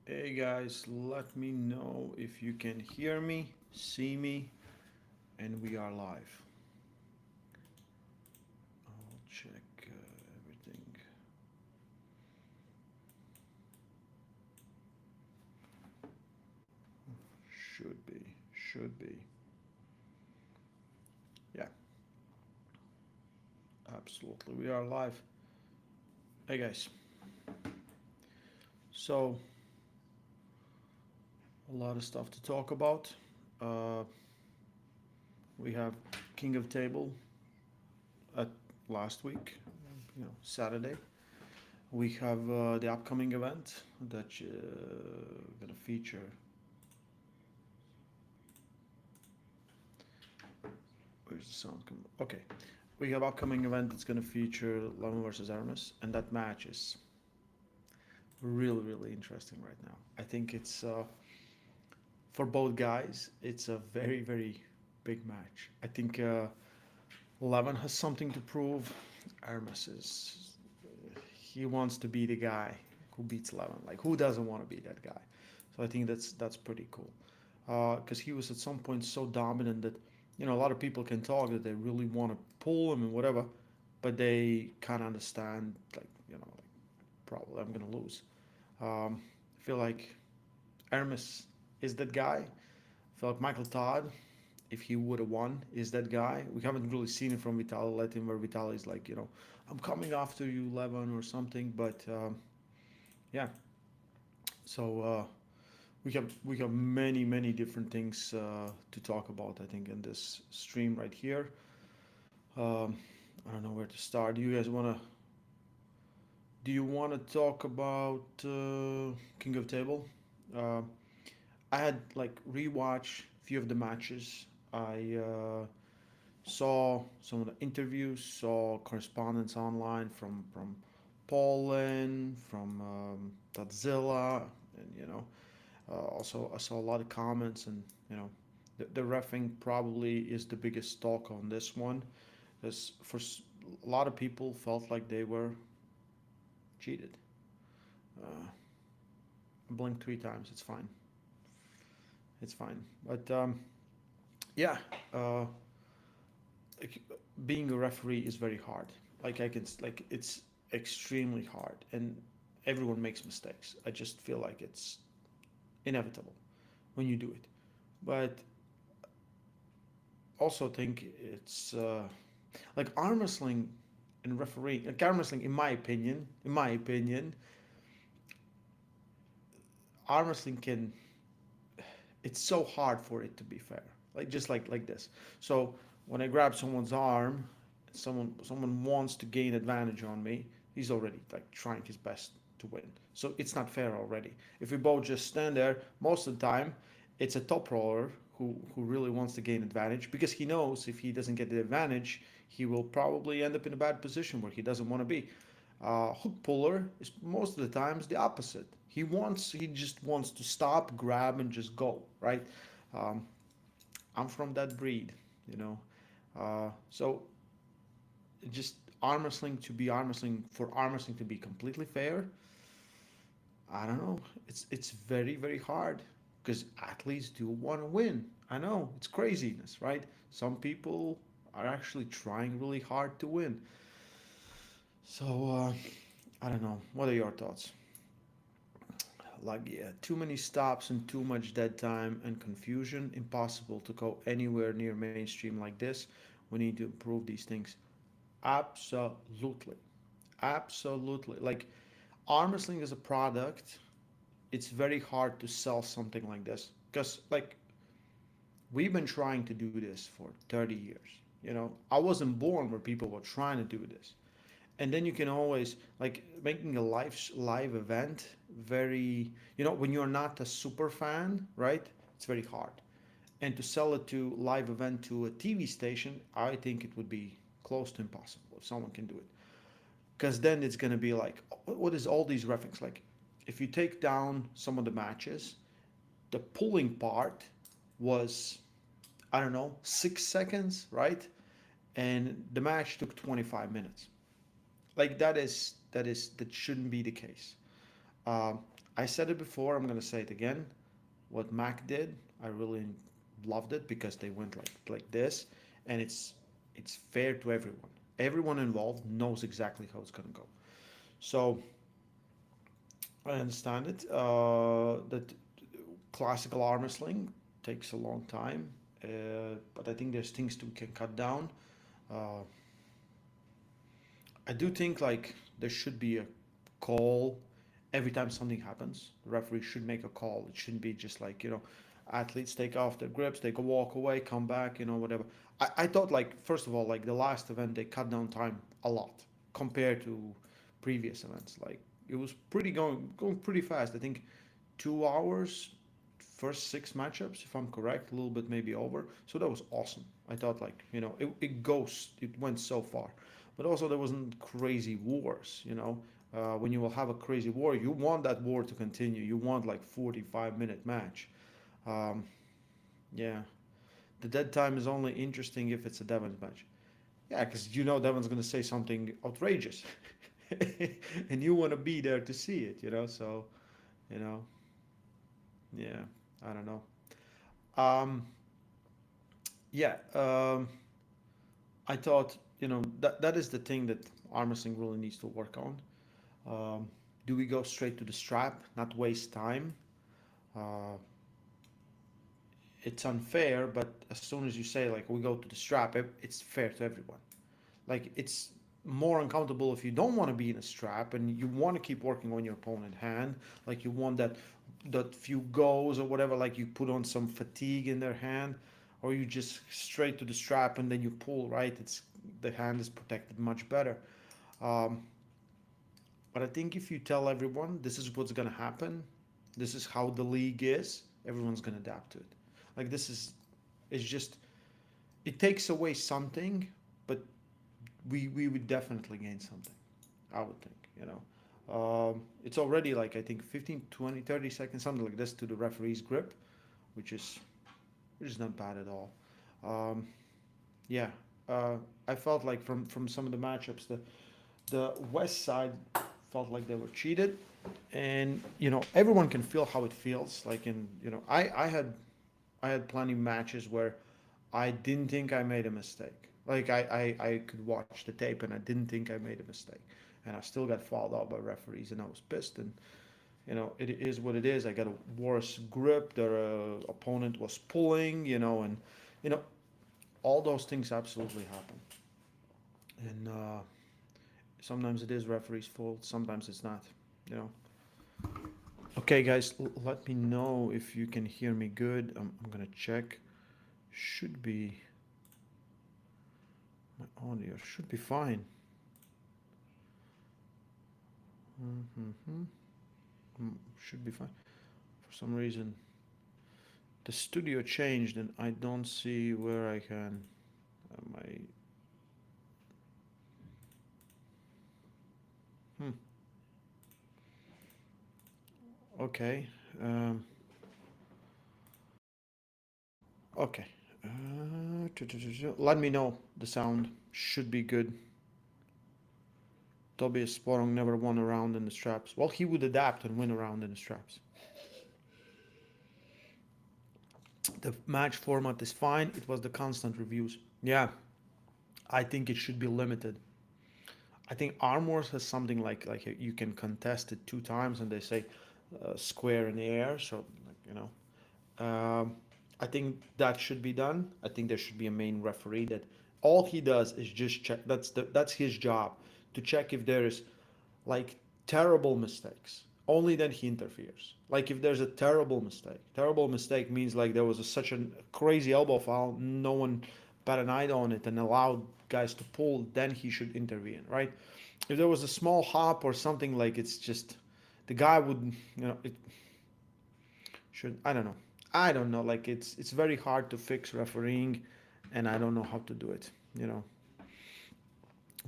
Hey guys, let me know if you can hear me, see me, and we are live. I'll check everything. Should be. Yeah, absolutely. We are live. Hey guys, so a lot of stuff to talk about. Uh, we have King of Table at last week, Saturday. We have the upcoming event that gonna feature. Where's the sound come? Okay, we have upcoming event that's gonna feature Levan versus Ermes, and that match is really interesting right now. I think it's for both guys. It's a very big match. I think Levan has something to prove. Ermes is he wants to be the guy who beats Levan. Like who doesn't want to be that guy? So I think that's pretty cool. Because he was at some point so dominant that a lot of people can talk that they really want to pull him and whatever, but they can't understand like probably I'm gonna lose. I feel like Ermes is that guy. I feel like Michael Todd, if he would have won, is that guy. We haven't really seen it from Vitaly Latin where Vitaly is like, I'm coming after you, Levan, or something. But yeah, so we have many different things to talk about. I think in this stream right here. Um, I don't know where to start. Do you guys wanna? Do you want to talk about King of Table? Uh, I had like rewatch a few of the matches. I saw some of the interviews, saw correspondence online from Poland, from Godzilla, and also I saw a lot of comments, and the refing probably is the biggest talk on this one, because a lot of people felt like they were cheated. Uh, Blink three times, it's fine, it's fine. But yeah, uh, like, being a referee is very hard. Like it's extremely hard, and everyone makes mistakes. I just feel like it's inevitable when you do it. But also think it's like arm wrestling and refereeing. Like arm wrestling, in my opinion, arm wrestling can. It's so hard for it to be fair. Like just like this. So when I grab someone's arm, someone wants to gain advantage on me. He's already like trying his best to win. So it's not fair already. If we both just stand there, most of the time, it's a top roller who really wants to gain advantage because he knows if he doesn't get the advantage, he will probably end up in a bad position where he doesn't want to be. Hook puller is most of the times the opposite. He just wants to stop, grab, and just go. Right. Um, I'm from that breed, you know. So just arm wrestling to be arm wrestling for arm wrestling to be completely fair. I don't know. It's very hard because athletes do want to win. I know it's craziness, right? Some people are actually trying really hard to win. So I don't know. What are your thoughts? Like, yeah, too many stops and too much dead time and confusion. Impossible to go anywhere near mainstream like this. We need to improve these things. Absolutely. Absolutely. Like, arm wrestling as a product, it's very hard to sell something like this. Because, like, we've been trying to do this for 30 years. I wasn't born where people were trying to do this. And then you can always like making a live event very, when you're not a super fan, right? It's very hard. And to sell it to live event to a TV station, I think it would be close to impossible if someone can do it. Because then it's going to be like, what is all these references? Like, if you take down some of the matches, the pulling part was, I don't know, 6 seconds, right? And the match took 25 minutes. Like that shouldn't be the case. Um, I said it before, I'm gonna say it again. What Mac did, I really loved it because they went like this, and it's fair to everyone. Everyone involved knows exactly how it's gonna go. So I understand it. That classical arm wrestling takes a long time, but I think there's things we can cut down. Uh, I do think like there should be a call every time something happens. The referee should make a call. It shouldn't be just like, athletes take off their grips, they go walk away, come back, whatever. I thought like first of all, like the last event they cut down time a lot compared to previous events. Like it was pretty going pretty fast. I think 2 hours first six matchups, if I'm correct, a little bit maybe over. So that was awesome. I thought like, it went so far. But also there wasn't crazy wars. When you will have a crazy war, you want that war to continue. You want like 45-minute match. Um, yeah, the dead time is only interesting if it's a Devon match. Yeah, because Devon's going to say something outrageous, and you want to be there to see it. So you know, yeah, I don't know. Um, yeah, I thought that is the thing that arm wrestling really needs to work on. Um, do we go straight to the strap, not waste time? Uh, it's unfair, but as soon as you say like we go to the strap, it's fair to everyone. Like it's more uncomfortable if you don't want to be in a strap and you want to keep working on your opponent hand. Like you want that few goes or whatever. Like you put on some fatigue in their hand, or you just straight to the strap and then you pull. Right, it's the hand is protected much better. Um, but I think if you tell everyone this is what's gonna happen, this is how the league is, everyone's gonna adapt to it. Like this is, it's just it takes away something, but we would definitely gain something. I would think. It's already like I think 15, 20, 30 seconds, something like this to the referee's grip, which is not bad at all. Um, yeah, I felt like from some of the matchups, the West side felt like they were cheated, and everyone can feel how it feels. Like I had plenty of matches where I didn't think I made a mistake. Like I could watch the tape and I didn't think I made a mistake, and I still got fouled out by referees, and I was pissed. And it is what it is. I got a worse grip. Their opponent was pulling, and you know all those things absolutely happen. And sometimes it is referee's fault. Sometimes it's not. You know. Okay, guys, let me know if you can hear me good. I'm gonna check. Should be my audio should be fine. Mm-hmm. Should be fine. For some reason, the studio changed, and I don't see where I can. My hmm. Okay. Um, okay. Let me know. The sound should be good. Tobias Sporong never won a round in the straps. Well, he would adapt and win a round in the straps. The match format is fine. It was the constant reviews. Yeah, I think it should be limited. I think Arm Wars has something like you can contest it 2 times and they say square in the air. So I think that should be done. I think there should be a main referee that all he does is just check. That's his job to check if there is like terrible mistakes. Only then he interferes. Like if there's a terrible mistake means like there was such a crazy elbow foul, no one bat an eye on it and allowed guys to pull, then he should intervene, right? If there was a small hop or something like it's just the guy would, it should, I don't know. Like it's very hard to fix refereeing, and I don't know how to do it. You know,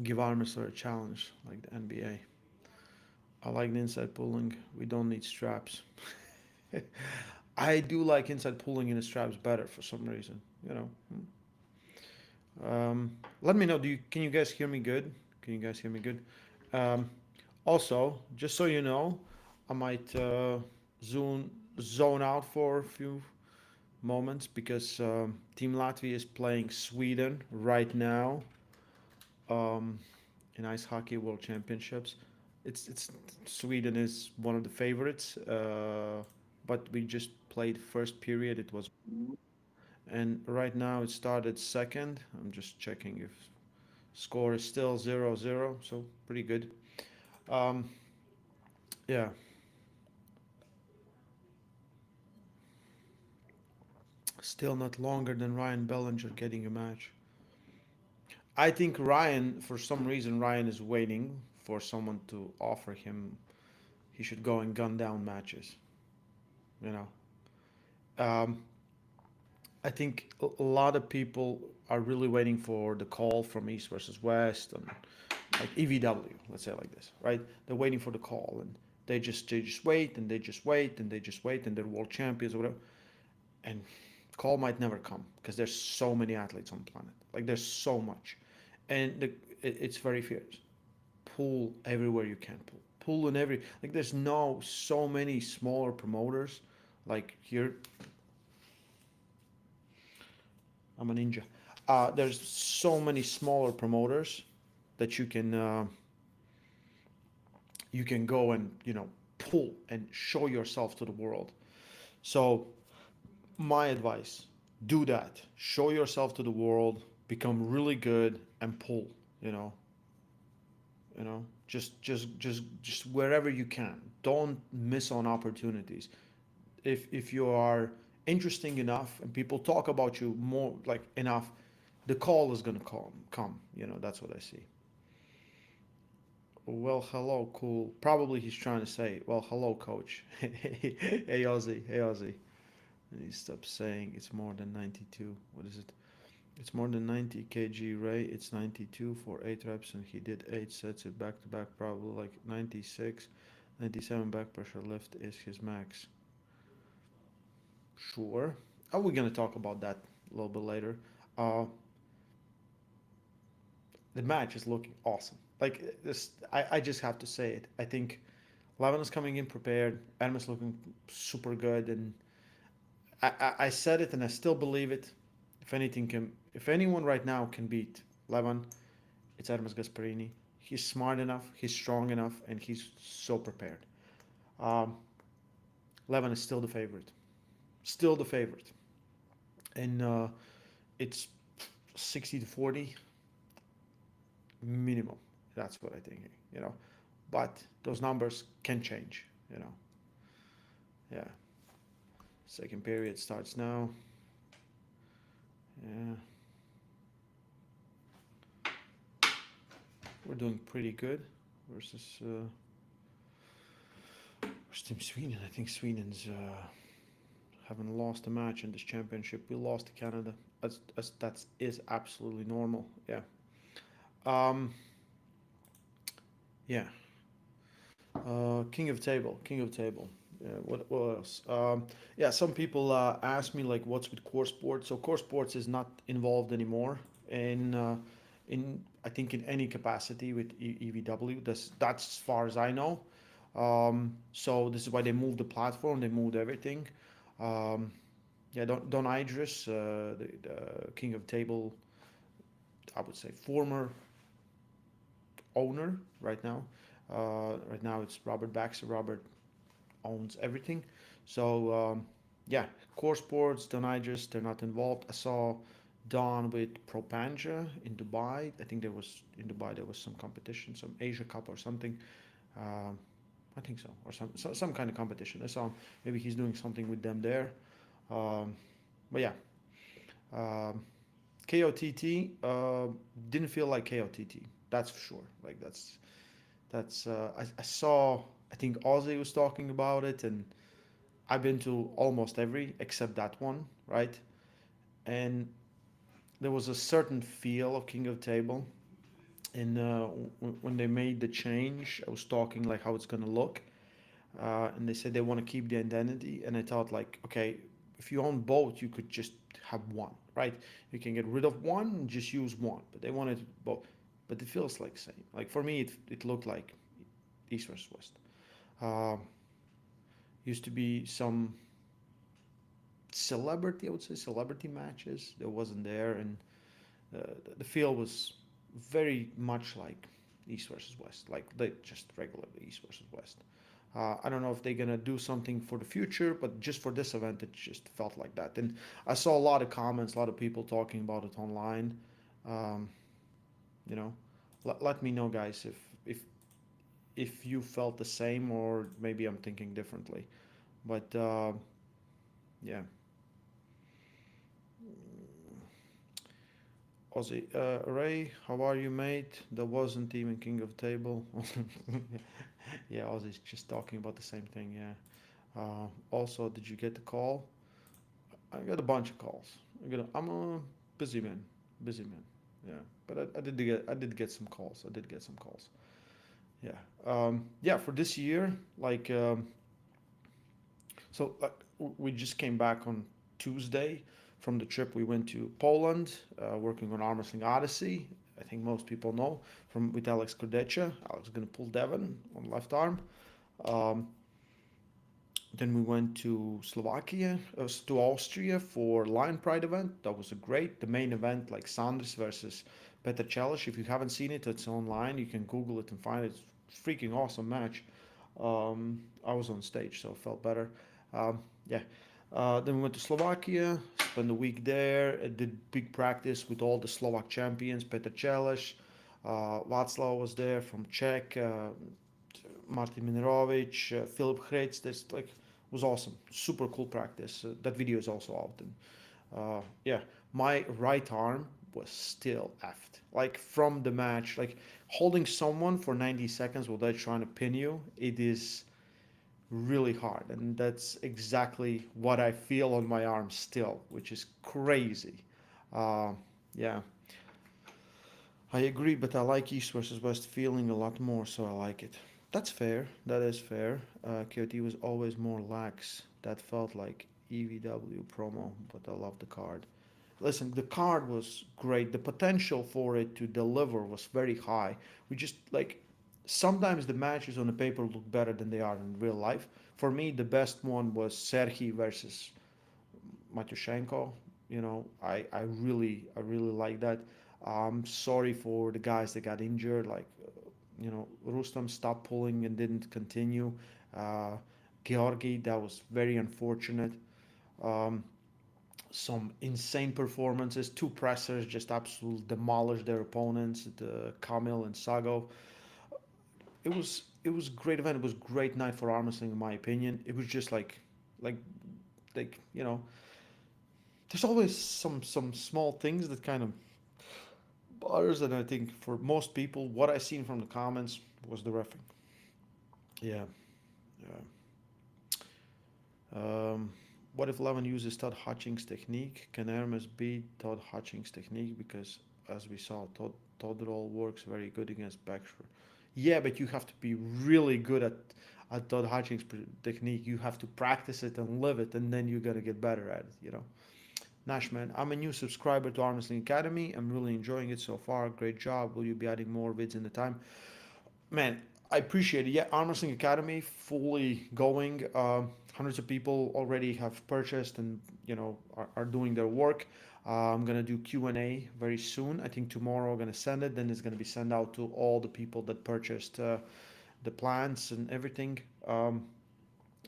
give armor a challenge like the NBA. I like the inside pulling. We don't need straps. I do like inside pulling in the straps better for some reason. Let me know. Can you guys hear me good? Can you guys hear me good? Um, Also, just so you know, I might zone zone out for a few moments because Team Latvia is playing Sweden right now um, in ice hockey world championships. It's Sweden is one of the favorites, but we just played first period. It was, and right now it started second. I'm just checking if score is still 0-0, so pretty good. Um, yeah, still not longer than Ryan Bellinger getting a match. I think Ryan, for some reason, Ryan is waiting for someone to offer him. He should go and gun down matches. You know, I think a lot of people are really waiting for the call from East versus West and like EVW. Let's say it like this, right? They're waiting for the call and they just wait and they just wait and they just wait and they're world champions or whatever. And call might never come because there's so many athletes on the planet. Like there's so much, and it's very fierce. Pull everywhere you can pull. Pull in every like. There's no so many smaller promoters. Like here, I'm a ninja. There's so many smaller promoters that you can go and pull and show yourself to the world. So my advice: do that. Show yourself to the world. Become really good and pull. You know, just wherever you can. Don't miss on opportunities. If you are interesting enough and people talk about you more like enough, the call is gonna come. That's what I see. Well, hello, cool. Probably he's trying to say, well, hello, coach. Hey, Ozzy. Hey, Ozzy. And he stops saying it's more than 92. What is it? It's more than 90 kg, Ray. It's 92 for 8 reps, and he did 8 sets it back to back, probably like 96. 97 back pressure lift is his max. Sure. Are we going to talk about that a little bit later? Uh, the match is looking awesome. Like this, I just have to say it. I think Levan is coming in prepared. Ermes looking super good, and I said it, and I still believe it. If anyone right now can beat Levan, it's Ermes Gasparini. He's smart enough, he's strong enough, and he's so prepared. Um, Levan is still the favorite. Still the favorite. And it's 60 to 40 minimum. That's what I think, you know. But those numbers can change, you know. Yeah. Second period starts now. Yeah. We're doing pretty good versus Team Sweden. I think Sweden's haven't lost a match in this championship. We lost to Canada. That is absolutely normal. Yeah. Um, yeah. King of table. King of table. Yeah. What else? Yeah. Some people ask me like, what's with core sports? So core sports is not involved anymore in I think in any capacity with EVW. That's as far as I know. So this is why they moved the platform. They moved everything. Um, yeah. Don Idris, the king of table, I would say former owner right now. Right now it's Robert Baxter. Robert owns everything. So yeah, core sports, Don Idris, they're not involved. I saw Don with Propanja in Dubai. I think there was in Dubai there was some competition, some Asia Cup or something. Um, I think so, or some kind of competition. I saw maybe he's doing something with them there. Um, but yeah, um, KOTT didn't feel like KOTT. That's for sure. Like I saw. I think Ozzy was talking about it, and I've been to almost every except that one, right? And there was a certain feel of King of Table. And when they made the change, I was talking like how it's gonna look, and they said they want to keep the identity. And I thought like, okay, if you own both, you could just have one, right? You can get rid of one and just use one. But they wanted both. But it feels like same. Like for me, it looked like East versus West. Uh, Used to be some celebrity, I would say, celebrity matches that wasn't there, and the field was very much like East versus West, like they just regular East versus West. I don't know if they're gonna do something for the future, but just for this event, it just felt like that. And I saw a lot of comments, a lot of people talking about it online. Um, you know, let me know, guys, if you felt the same or maybe I'm thinking differently. But yeah, Ozzy, Ray, how are you, mate? That wasn't even King of Table. Yeah, Ozzy's just talking about the same thing. Yeah. Also, did you get the call? I got a bunch of calls. I'm a busy man, busy man. Yeah, but I did get some calls. I did get some calls. Yeah, yeah. For this year, like, so we just came back on Tuesday from the trip. We went to Poland, working on Armwrestling Odyssey. I think most people know from with Alex Kordecha. Alex is gonna pull Devon on left arm. Um, Then we went to Slovakia, to Austria for Lion Pride event. That was a great, the main event, like Sanders versus Petr Celic. If you haven't seen it, it's online. You can Google it and find it. It's a freaking awesome match. I was on stage, so it felt better. Yeah. Then we went to Slovakia, spent a week there. I did big practice with all the Slovak champions. Petr Celic, Václav was there from Czech. Martin Minerovic, Filip Hrec. This like was awesome. Super cool practice. That video is also out. And yeah, my right arm was still effed. Like from the match, like holding someone for 90 seconds while they're trying to pin you, it is really hard. And that's exactly what I feel on my arm still, which is crazy. Uh, yeah, I agree, but I like East versus West feeling a lot more, so I like it. That's fair. That is fair. KOT was always more lax. That felt like EVW promo, but I love the card. Listen, the card was great. The potential for it to deliver was very high. We just like sometimes the matches on the paper look better than they are in real life. For me, the best one was Serhi versus Matyushenko. I really like that. I'm sorry for the guys that got injured. Like, Rustam stopped pulling and didn't continue. Uh, Georgi, that was very unfortunate. Um, some insane performances. Two pressers just absolutely demolished their opponents, the Kamil and Sago. It was a great event. It was a great night for arm wrestling, in my opinion. It was just like there's always some small things that kind of bothers, and I think for most people, what I seen from the comments was the refing. Yeah, yeah. Um, what if Levan uses Todd Hutchings' technique? Can Ermes beat Todd Hutchings' technique? Because as we saw, Todd roll works very good against Baxter. Yeah, but you have to be really good at Todd Hutchings' technique. You have to practice it and live it, and then you're gonna get better at it. Nashman, I'm a new subscriber to Armwrestling Academy. I'm really enjoying it so far. Great job. Will you be adding more vids in the time? Man, I appreciate it. Yeah, Armwrestling Academy fully going. Hundreds of people already have purchased and are doing their work. I'm gonna do Q&A very soon. I think tomorrow I'm gonna send it. Then it's gonna be sent out to all the people that purchased the plans and everything.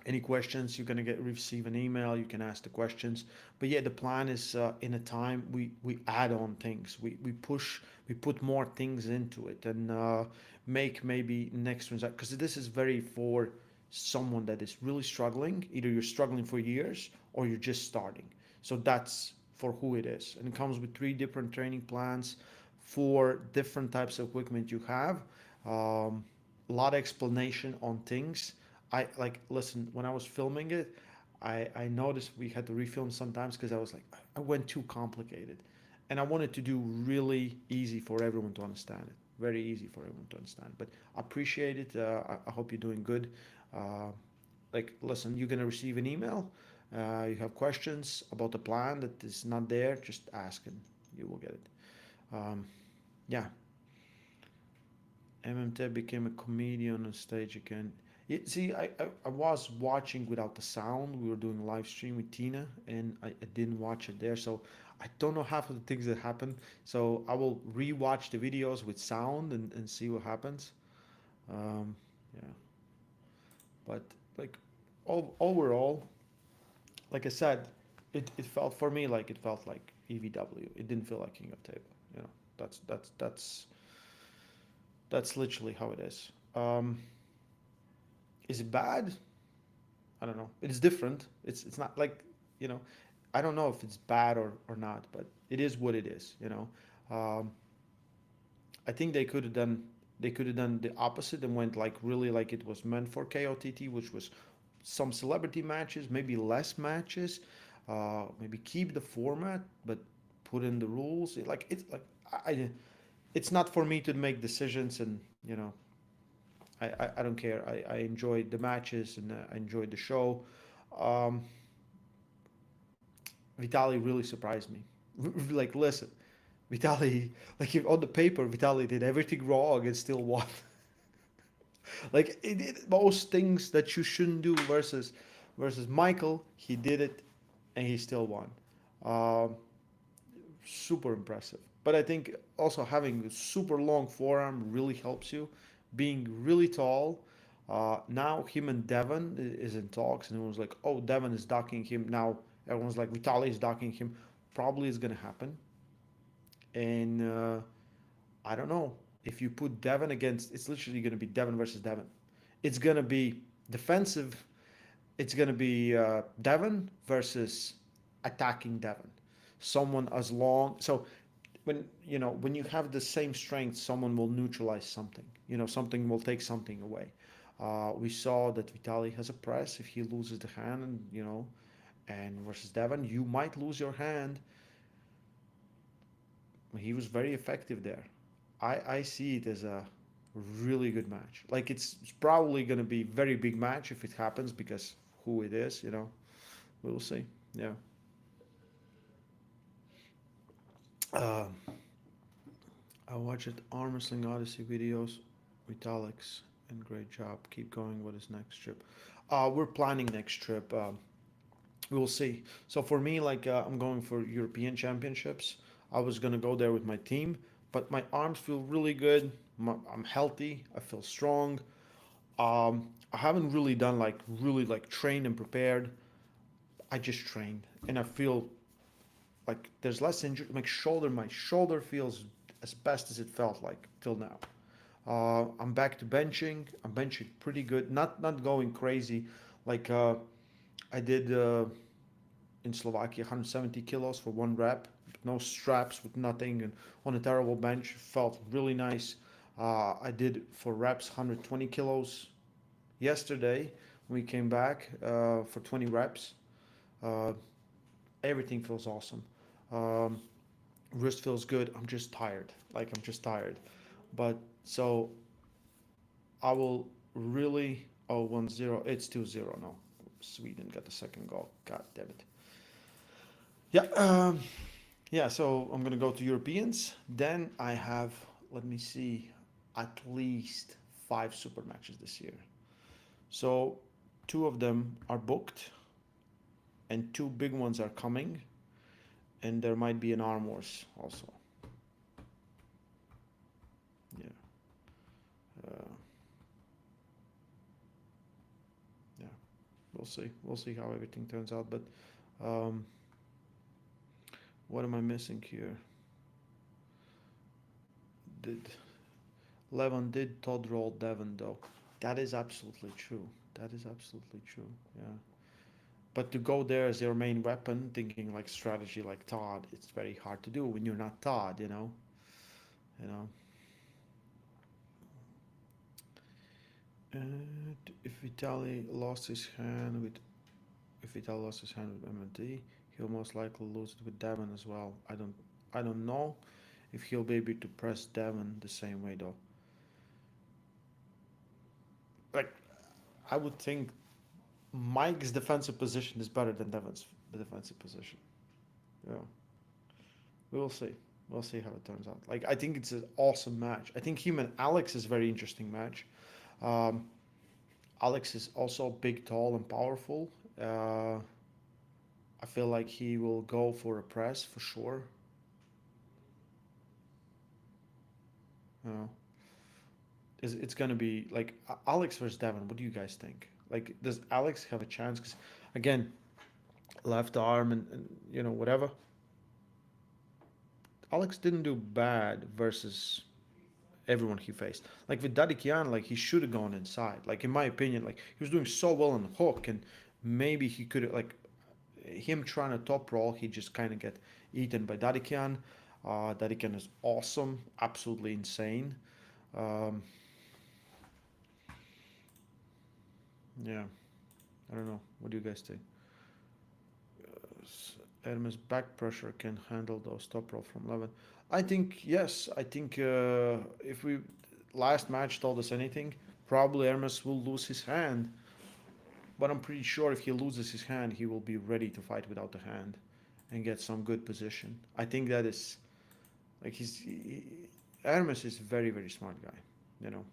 Any questions, you're gonna get receive an email. You can ask the questions. But yeah, the plan is in a time we add on things. We put more things into it and make maybe next ones because this is very for someone that is really struggling. Either you're struggling for years or you're just starting. So that's for who it is, and it comes with three different training plans for different types of equipment you have. A lot of explanation on things. I like listen when I was filming it. I noticed we had to refilm sometimes because I was like I went too complicated, and I wanted to do really easy for everyone to understand it. Very easy for everyone to understand. But I appreciate it. I hope you're doing good. Uh, like listen, you're gonna receive an email. You have questions about the plan that is not there. Just ask and you will get it. Um, yeah, MMT became a comedian on stage again. See, I was watching without the sound. We were doing a live stream with Tina, and I didn't watch it there, so I don't know half of the things that happened. So I will rewatch the videos with sound and see what happens. Um, yeah, but like overall, like I said, it felt for me like it felt like EVW. It didn't feel like King of Table. You know, that's literally how it is. Is it bad? I don't know. It's different. It's not like, you know, I don't know if it's bad or not, but it is what it is. You know, um, I think they could have done the opposite and went like really like it was meant for KOTT, which was some celebrity matches, maybe less matches, maybe keep the format, but put in the rules. It's like it's not for me to make decisions, and you know, I don't care. I enjoyed the matches and I enjoyed the show. Um, Vitaly really surprised me. Like, listen, Vitaly, like on the paper, Vitaly did everything wrong and still won. Like, he did most things that you shouldn't do versus Michael. He did it, and he still won. Um, Super impressive. But I think also having a super long forearm really helps you. Being really tall. Now him and Devon is in talks, and everyone's like, "Oh, Devon is docking him." Now everyone's like, "Vitaly is docking him." Probably is gonna happen, and I don't know if you put Devon against. It's literally gonna be Devon versus Devon. It's gonna be defensive. It's gonna be Devon versus attacking Devon. Someone as long. So when you have the same strength, someone will neutralize something. Something will take something away. We saw that Vitaly has a press. If he loses the hand, and versus Devon, you might lose your hand. He was very effective there. I see it as a really good match. Like it's probably going to be a very big match if it happens because who it is. We'll see. Yeah. Uh, I watched Armwrestling Odyssey videos with Alex, and great job. Keep going with his next trip. We're planning next trip. We will see. So for me, like I'm going for European Championships. I was gonna go there with my team, but my arms feel really good. I'm healthy. I feel strong. I haven't really done like really like trained and prepared. I just trained, and I feel like there's less injury. My shoulder feels as best as it felt like till now. I'm back to benching. I'm benching pretty good. Not going crazy, like I did in Slovakia, 170 kilos for one rep, no straps, with nothing, and on a terrible bench. Felt really nice. I did for reps 120 kilos yesterday. We came back for 20 reps. Uh, Everything feels awesome. Um, Wrist feels good. I'm just tired. Like I'm just tired. But so I will really. Oh, 1-0. It's 2-0 now. Sweden got the second goal. God damn it. Yeah. Yeah. So I'm gonna go to Europeans. Then I have. Let me see. At least 5 super matches this year. So two of them are booked, and two big ones are coming, and there might be an arm wars also. Yeah. Uh, yeah. We'll see. We'll see how everything turns out. But um, what am I missing here? Did Levan did Todd roll Devon though? That is absolutely true. That is absolutely true. Yeah. But to go there as your main weapon, thinking like strategy like Todd, it's very hard to do when you're not Todd. You know. And if Vitaly lost his hand with MMT, he'll most likely lose it with Devon as well. I don't know if he'll be able to press Devon the same way though. Like I would think Mike's defensive position is better than Devon's defensive position. Yeah, we will see. We'll see how it turns out. Like I think it's an awesome match. I think him and Alex is a very interesting match. Um, Alex is also big, tall, and powerful. Uh, I feel like he will go for a press for sure. You know, it's gonna be like Alex versus Devon. What do you guys think? Like, does Alex have a chance? Because again, left arm and whatever. Alex didn't do bad versus everyone he faced. Like with Dadikian, like he should have gone inside. Like in my opinion, like he was doing so well on the hook, and maybe he could have like him trying to top roll. He just kind of get eaten by Dadikian. Dadikian is awesome, absolutely insane. Um, yeah, I don't know. What do you guys think? Ermes back pressure can handle those top roll from Levan. I think yes. I think if we last match told us anything, probably Ermes will lose his hand. But I'm pretty sure if he loses his hand, he will be ready to fight without the hand and get some good position. I think that is like Hermes is very very smart guy. You know,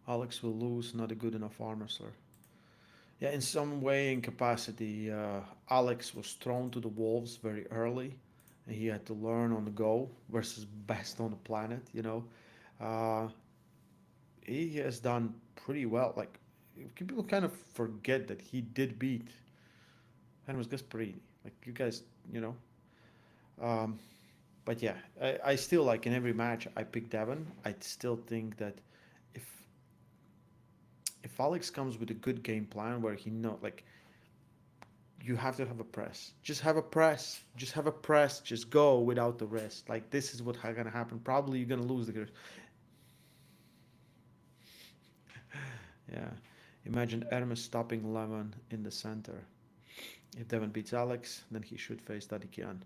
Alex will lose, not a good enough arm wrestler. Yeah, in some way in capacity, Alex was thrown to the wolves very early, and he had to learn on the go versus best on the planet. Uh, he has done pretty well. Like people kind of forget that he did beat Hermes Gasparini. Like you guys, you know. Um, but yeah, I still like in every match I pick Devon. I still think that if if Alex comes with a good game plan where he know like you have to have a press. Just have a press. Just have a press. Just go without the rest. Like this is what's gonna happen. Probably you're gonna lose the. Yeah. Imagine Ermes stopping Levan in the center. If Devon beats Alex, then he should face Dadikian.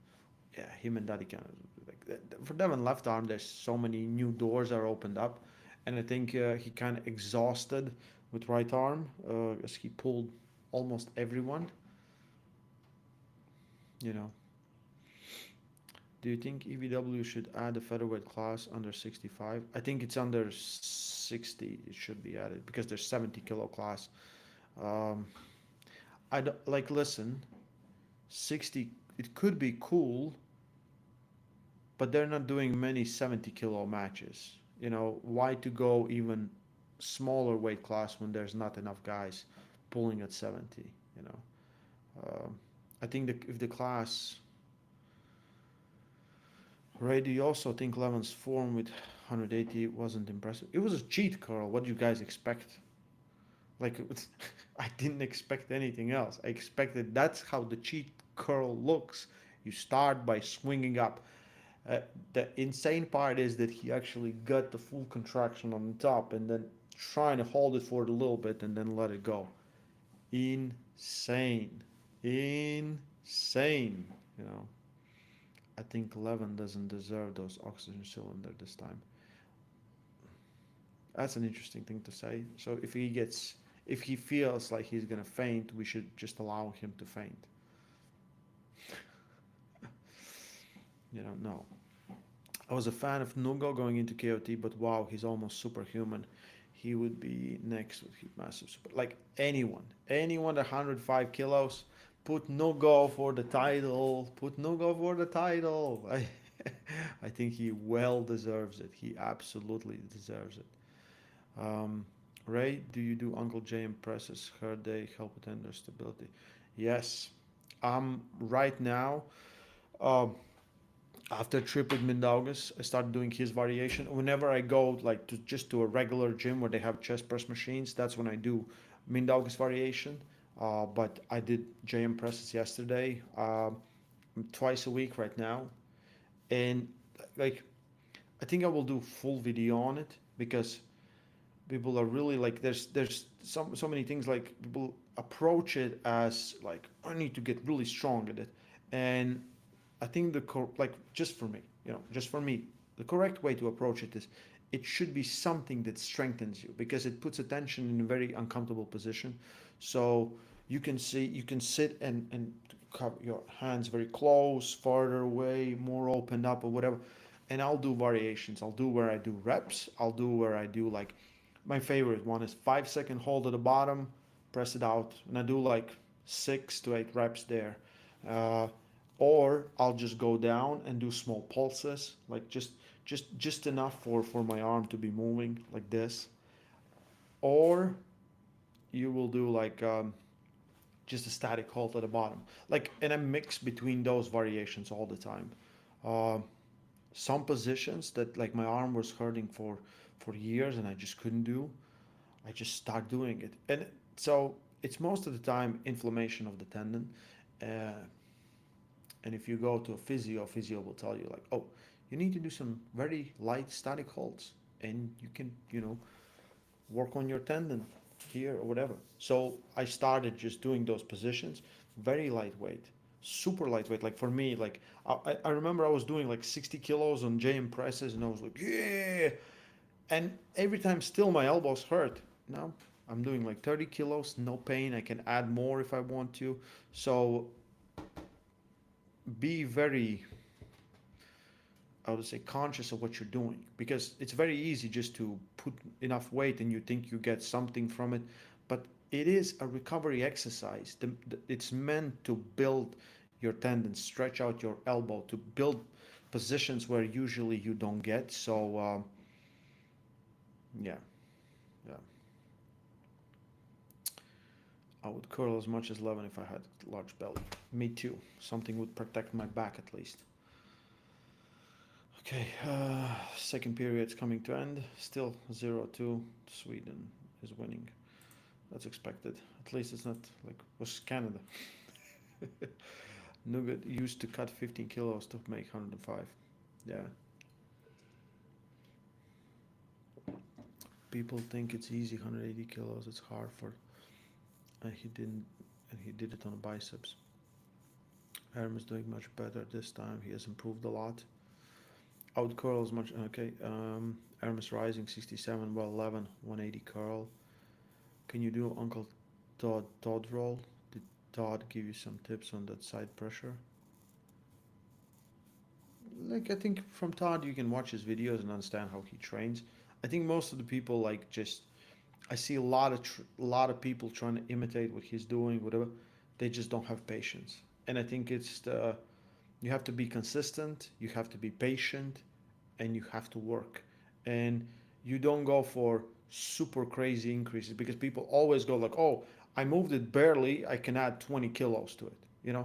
Yeah, him and Dadikian. Like, for Devon left arm, there's so many new doors are opened up, and I think he kind of exhausted with right arm as he pulled almost everyone. You know, do you think EVW should add a featherweight class under 65? I think it's under 60. It should be added because there's 70 kilo class. Um, I don't, like listen, 60. It could be cool, but they're not doing many 70 kilo matches. Why to go even smaller weight class when there's not enough guys pulling at 70? You know, I think that if the class Ray, do you also think Levan's form with 180 wasn't impressive? It was a cheat curl. What do you guys expect? Like, I didn't expect anything else. I expected that's how the cheat curl looks. You start by swinging up. Uh, the insane part is that he actually got the full contraction on the top and then trying to hold it for a little bit and then let it go. Insane. Insane. You know. I think Levan doesn't deserve those oxygen cylinder this time. That's an interesting thing to say. So if he feels like he's gonna faint, we should just allow him to faint. No. I was a fan of Nugo going into KOT, but wow, he's almost superhuman. He would be next with his massive super. Like anyone at 105 kilos, put Nugo for the title. Put Nugo for the title. I think he well deserves it. He absolutely deserves it. Um, Ray, do you do Uncle Jay impresses? Heard they help with tender stability. Yes. Right now, um, after triplet Mindaugas, I started doing his variation. Whenever I go like to a regular gym where they have chest press machines, that's when I do Mindaugas variation. But I did JM presses yesterday, twice a week right now, and like I think I will do full video on it because people are really like there's so many things like people approach it as like I need to get really strong at it, and I think like just for me, the correct way to approach it is it should be something that strengthens you because it puts attention in a very uncomfortable position. So you can sit and cover your hands very close, farther away, more opened up or whatever. And I'll do variations. I'll do where I do reps. I'll do where I do like My favorite one is 5 second hold at the bottom, press it out, and I do like 6 to 8 reps there. Uh, or I'll just go down and do small pulses, like just enough for my arm to be moving like this. Or you will do like just a static hold at the bottom, like, and I mix between those variations all the time. Uh, some positions that like my arm was hurting for years and I just couldn't do, I just start doing it. And so it's most of the time inflammation of the tendon. Uh, and if you go to a physio will tell you like, oh, you need to do some very light static holds, and you can, work on your tendon here or whatever. So I started just doing those positions, very lightweight, super lightweight. Like for me, like I remember I was doing like 60 kilos on JM presses, and I was like, yeah. And every time still my elbows hurt. Now I'm doing like 30 kilos, no pain. I can add more if I want to. So be very, I would say, conscious of what you're doing, because it's very easy just to put enough weight and you think you get something from it, but it is a recovery exercise. It's meant to build your tendons, stretch out your elbow, to build positions where usually you don't get. So yeah, yeah, I would curl as much as Levan if I had a large belly. Me too. Something would protect my back at least. Okay, second period's coming to end. Still 0-2. Sweden is winning. That's expected. At least it's not like was Canada. Nugget used to cut 15 kilos to make 105. Yeah. People think it's easy, 180 kilos. It's hard for. And he didn't. And he did it on biceps. Ermes is doing much better this time. He has improved a lot. Out curl is much. Okay. Ermes rising 67. Well, 11. 180 curl. Can you do Uncle Todd roll? Did Todd give you some tips on that side pressure? Like, I think from Todd you can watch his videos and understand how he trains. I think most of the people like just, I see a lot of people trying to imitate what he's doing, whatever. They just don't have patience, and I think it's the, you have to be consistent, you have to be patient, and you have to work, and you don't go for super crazy increases, because people always go like, oh, I moved it barely, I can add 20 kilos to it,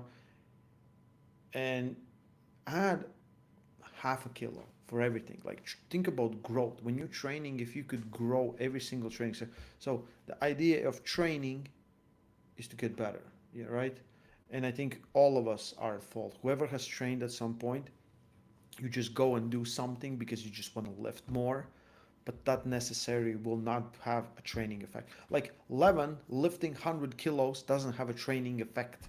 and add half a kilo for everything. Like, think about growth when you're training. If you could grow every single training, so the idea of training is to get better, yeah, right? And I think all of us are at fault. Whoever has trained at some point, you just go and do something because you just want to lift more, but that necessarily will not have a training effect. Like Levan lifting 100 kilos doesn't have a training effect.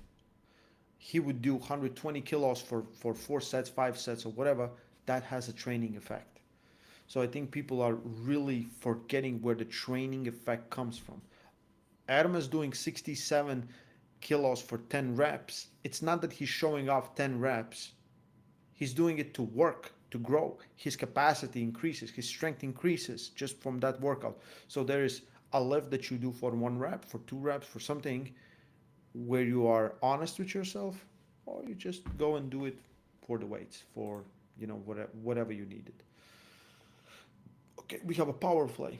He would do 120 kilos for 4 sets, 5 sets, or whatever. That has a training effect. So I think people are really forgetting where the training effect comes from. Ermes doing 67 kilos for 10 reps. It's not that he's showing off 10 reps. He's doing it to work, to grow. His capacity increases, his strength increases just from that workout. So there is a lift that you do for 1 rep, for 2 reps, for something where you are honest with yourself, or you just go and do it for the weights, for whatever you needed. Okay, we have a power play.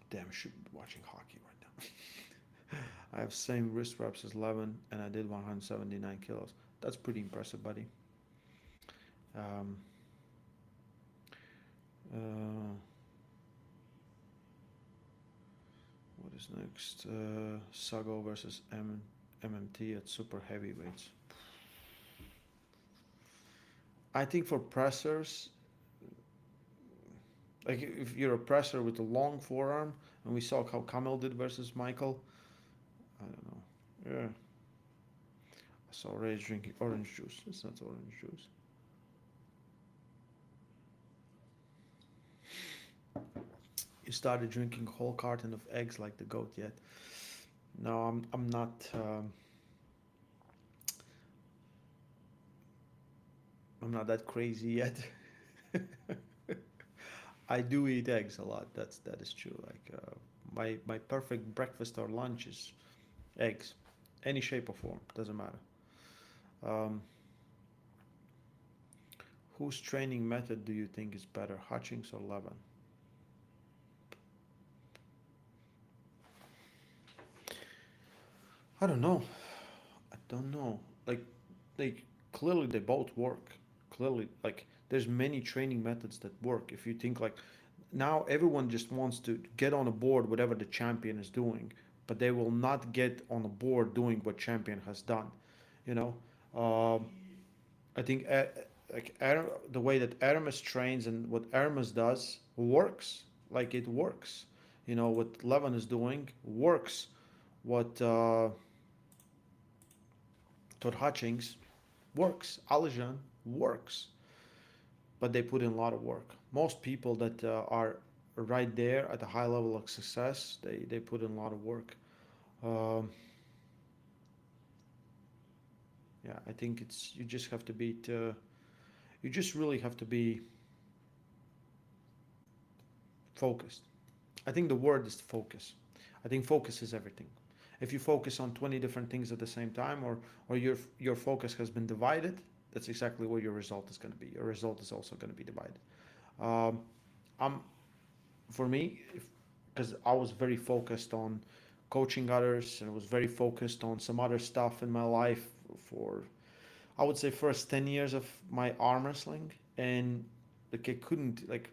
Damn, I should be watching hockey right now. I have same wrist reps as Levan, and I did 179 kilos. That's pretty impressive, buddy. Um, uh, what is next? Sago versus MMT at super heavyweights. I think for pressers, like if you're a presser with a long forearm, and we saw how Kamel did versus Michael, I don't know. Yeah. I saw Ray drinking orange juice. It's not orange juice. You started drinking a whole carton of eggs like the goat yet? No, I'm not. I'm not that crazy yet. I do eat eggs a lot. That is true. Like my perfect breakfast or lunch is eggs, any shape or form, doesn't matter. Um, whose training method do you think is better, Hutchings or Levan? I don't know. I don't know. Like clearly they both work. Clearly, like there's many training methods that work. If you think like now everyone just wants to get on a board whatever the champion is doing, but they will not get on a board doing what champion has done. You know, um, I think the way that Ermes trains and what Ermes does works. Like it works. You know what Levan is doing works. What Todd Hutchings works. Alijan works, but they put in a lot of work. Most people that are right there at a high level of success, they put in a lot of work. Um, yeah, I think it's you just have to be you just really have to be focused. I think the word is focus. I think focus is everything. If you focus on 20 different things at the same time, or your focus has been divided, that's exactly what your result is going to be. Your result is also going to be divided. Um, I'm for me, because I was very focused on coaching others and I was very focused on some other stuff in my life for I would say first 10 years of my arm wrestling, and like I couldn't like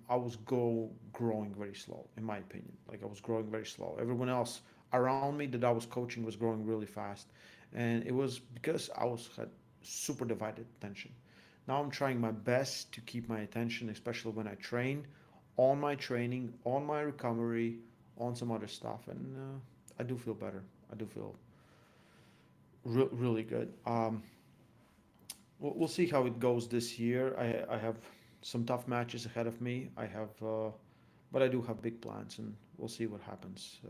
I was growing very slow in my opinion. Like I was growing very slow. Everyone else around me that I was coaching was growing really fast, and it was because I was had super divided attention. Now I'm trying my best to keep my attention, especially when I train, on my training, on my recovery, on some other stuff, and I do feel better. I do feel really good. We'll see how it goes this year. I have some tough matches ahead of me. But I do have big plans, and we'll see what happens.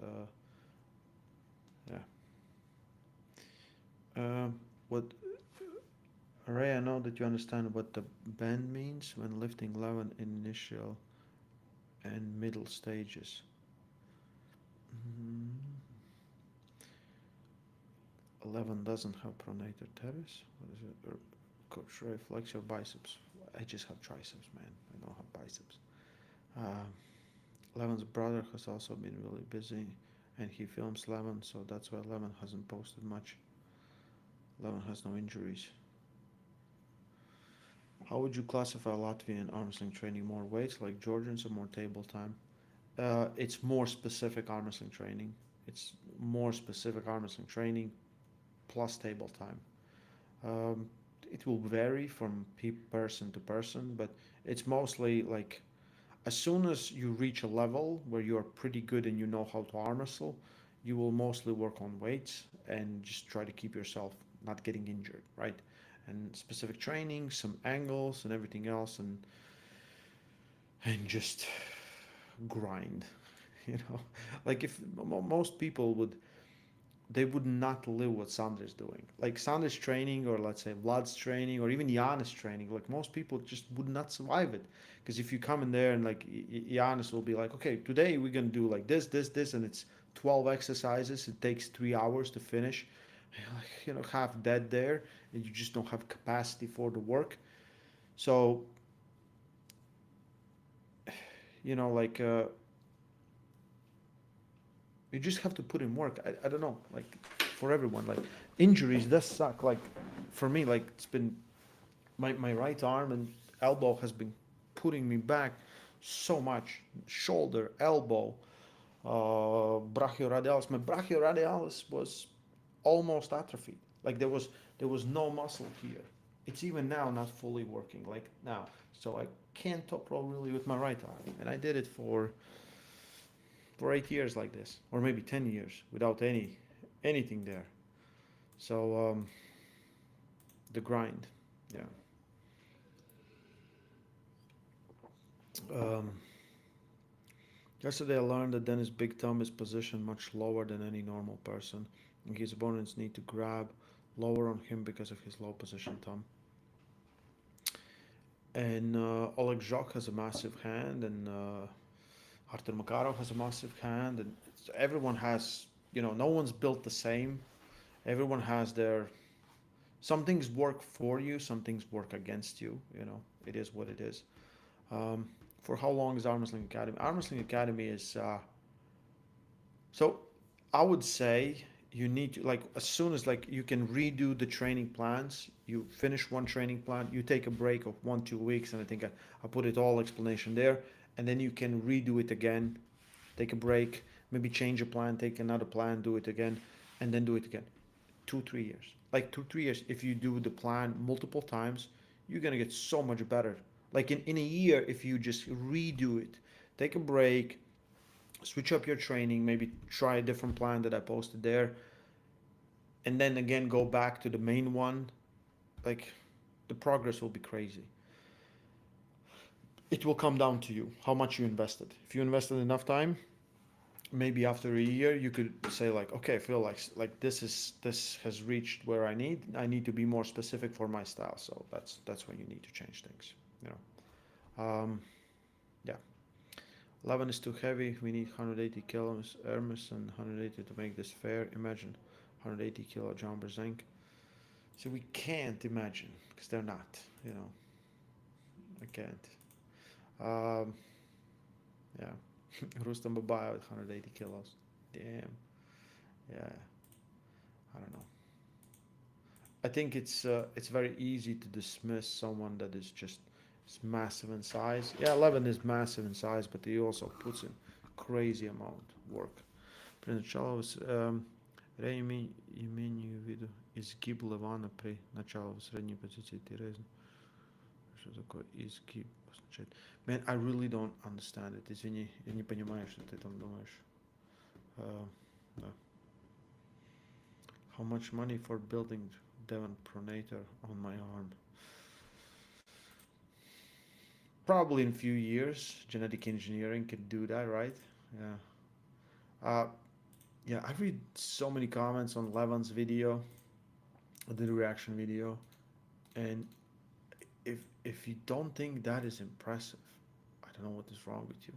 Yeah. What Ray? I know that you understand what the bend means when lifting low in initial and middle stages. Mm, 11 doesn't have pronator teres. What is it? Coach Ray, flex your biceps. I just have triceps, man. I don't have biceps. Uh, Levan's brother has also been really busy, and he films Levan, so that's why Levan hasn't posted much. Levan has no injuries. How would you classify Latvian arm wrestling training? More weights like Georgians or more table time? It's more specific arm wrestling training. It's more specific arm wrestling training plus table time. Um, it will vary from person to person, but it's mostly like as soon as you reach a level where you're pretty good and you know how to arm wrestle, you will mostly work on weights and just try to keep yourself not getting injured, right? And specific training, some angles and everything else, and just grind, you know. Like if most people would they would not live what Sandra's doing. Like Sandra's training, or let's say Vlad's training, or even Giannis training. Like most people just would not survive it. Because if you come in there and like Giannis will be like, okay, today we're gonna do like this, and it's 12 exercises. It takes 3 hours to finish. Like, half dead there, and you just don't have capacity for the work. So like you just have to put in work. I don't know, like for everyone, like injuries does suck. Like for me, like it's been my right arm and elbow has been putting me back so much. Shoulder, elbow, brachioradialis. My brachioradialis was almost atrophied. Like there was no muscle here. It's even now not fully working. Like now, so I can't top roll really with my right arm, and I did it for 8 years like this, or maybe 10 years without anything there. So the grind, yeah. Um, Yesterday I learned that Dennis' big thumb is positioned much lower than any normal person, and his opponents need to grab lower on him because of his low position thumb. and Oleg Zhok has a massive hand, and Artur Makarov has a massive hand, and everyone has, no one's built the same. Everyone has their, some things work for you, some things work against you. It is what it is. Um, for how long is Armwrestling Academy? Armwrestling Academy is so. I would say you need to, like, as soon as, like, you can redo the training plans. You finish one training plan, you take a break of 1 2 weeks, and I think I put it all explanation there, and then you can redo it again. Take a break, maybe change a plan, take another plan, do it again, and then do it again. 2 3 years, like 2 3 years, if you do the plan multiple times, you're gonna get so much better. Like in a year, if you just redo it, take a break, switch up your training, maybe try a different plan that I posted there, and then again go back to the main one, like, the progress will be crazy. It will come down to you how much you invested. If you invested enough time, maybe after a year you could say, like, okay, I feel like this has reached where I need to be more specific for my style. So that's when you need to change things, you know. Yeah. Levan is too heavy. We need 180 kilos Ermes and 180 to make this fair. Imagine 180 kilo John Brzenk. So we can't imagine, because they're not, I can't. um, yeah. Rustam Babayev with 180 kilos. Damn. Yeah. I don't know. I think it's very easy to dismiss someone that is massive in size. Yeah, Levin is massive in size, but he also puts in crazy amount of work. Поначалу имею в виду изгиб Левана при начале в средней позиции Терезы. Что такое изгиб означает? Man, I really don't understand it. Извини, я не понимаю, что ты там думаешь. Да. How much money for building Devon pronator on my arm? Probably in a few years. Genetic engineering can do that, right? Yeah. Yeah, I read so many comments on Levan's video, the reaction video, and if you don't think that is impressive, I don't know what is wrong with you.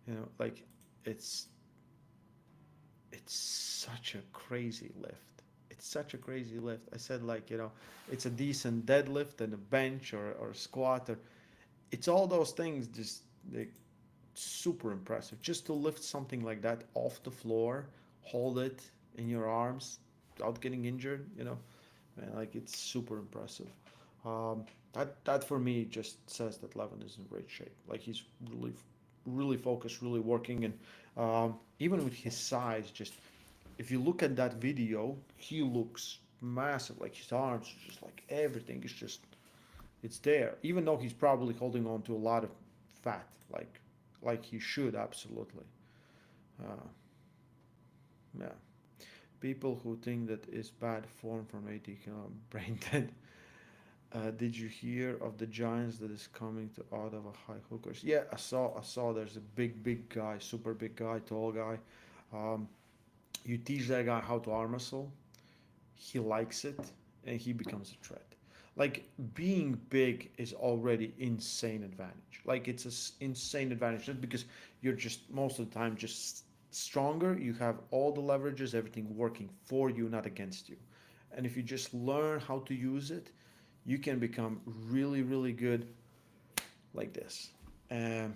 I, like, it's it's such a crazy lift. It's such a crazy lift. I said, like, it's a decent deadlift and a bench or a squat, or it's all those things, just like super impressive. Just to lift something like that off the floor, hold it in your arms without getting injured, man, like, it's super impressive. That for me just says that Levan is in great shape. Like, he's really, really focused, really working, and even with his size, just if you look at that video, he looks massive. Like, his arms, just like everything is just, it's there. Even though he's probably holding on to a lot of fat, like he should, absolutely. Uh, yeah. People who think that is bad form from 80 brain dead. Did you hear of the giants that is coming to out of a high hookers? Yeah, I saw. There's a big guy, super big guy, tall guy. Um, you teach that guy how to arm wrestle, he likes it, and he becomes a threat. Like, being big is already insane advantage. Like, it's a insane advantage just because you're just most of the time just stronger. You have all the leverages, everything working for you, not against you. And if you just learn how to use it, you can become really, really good like this. Um,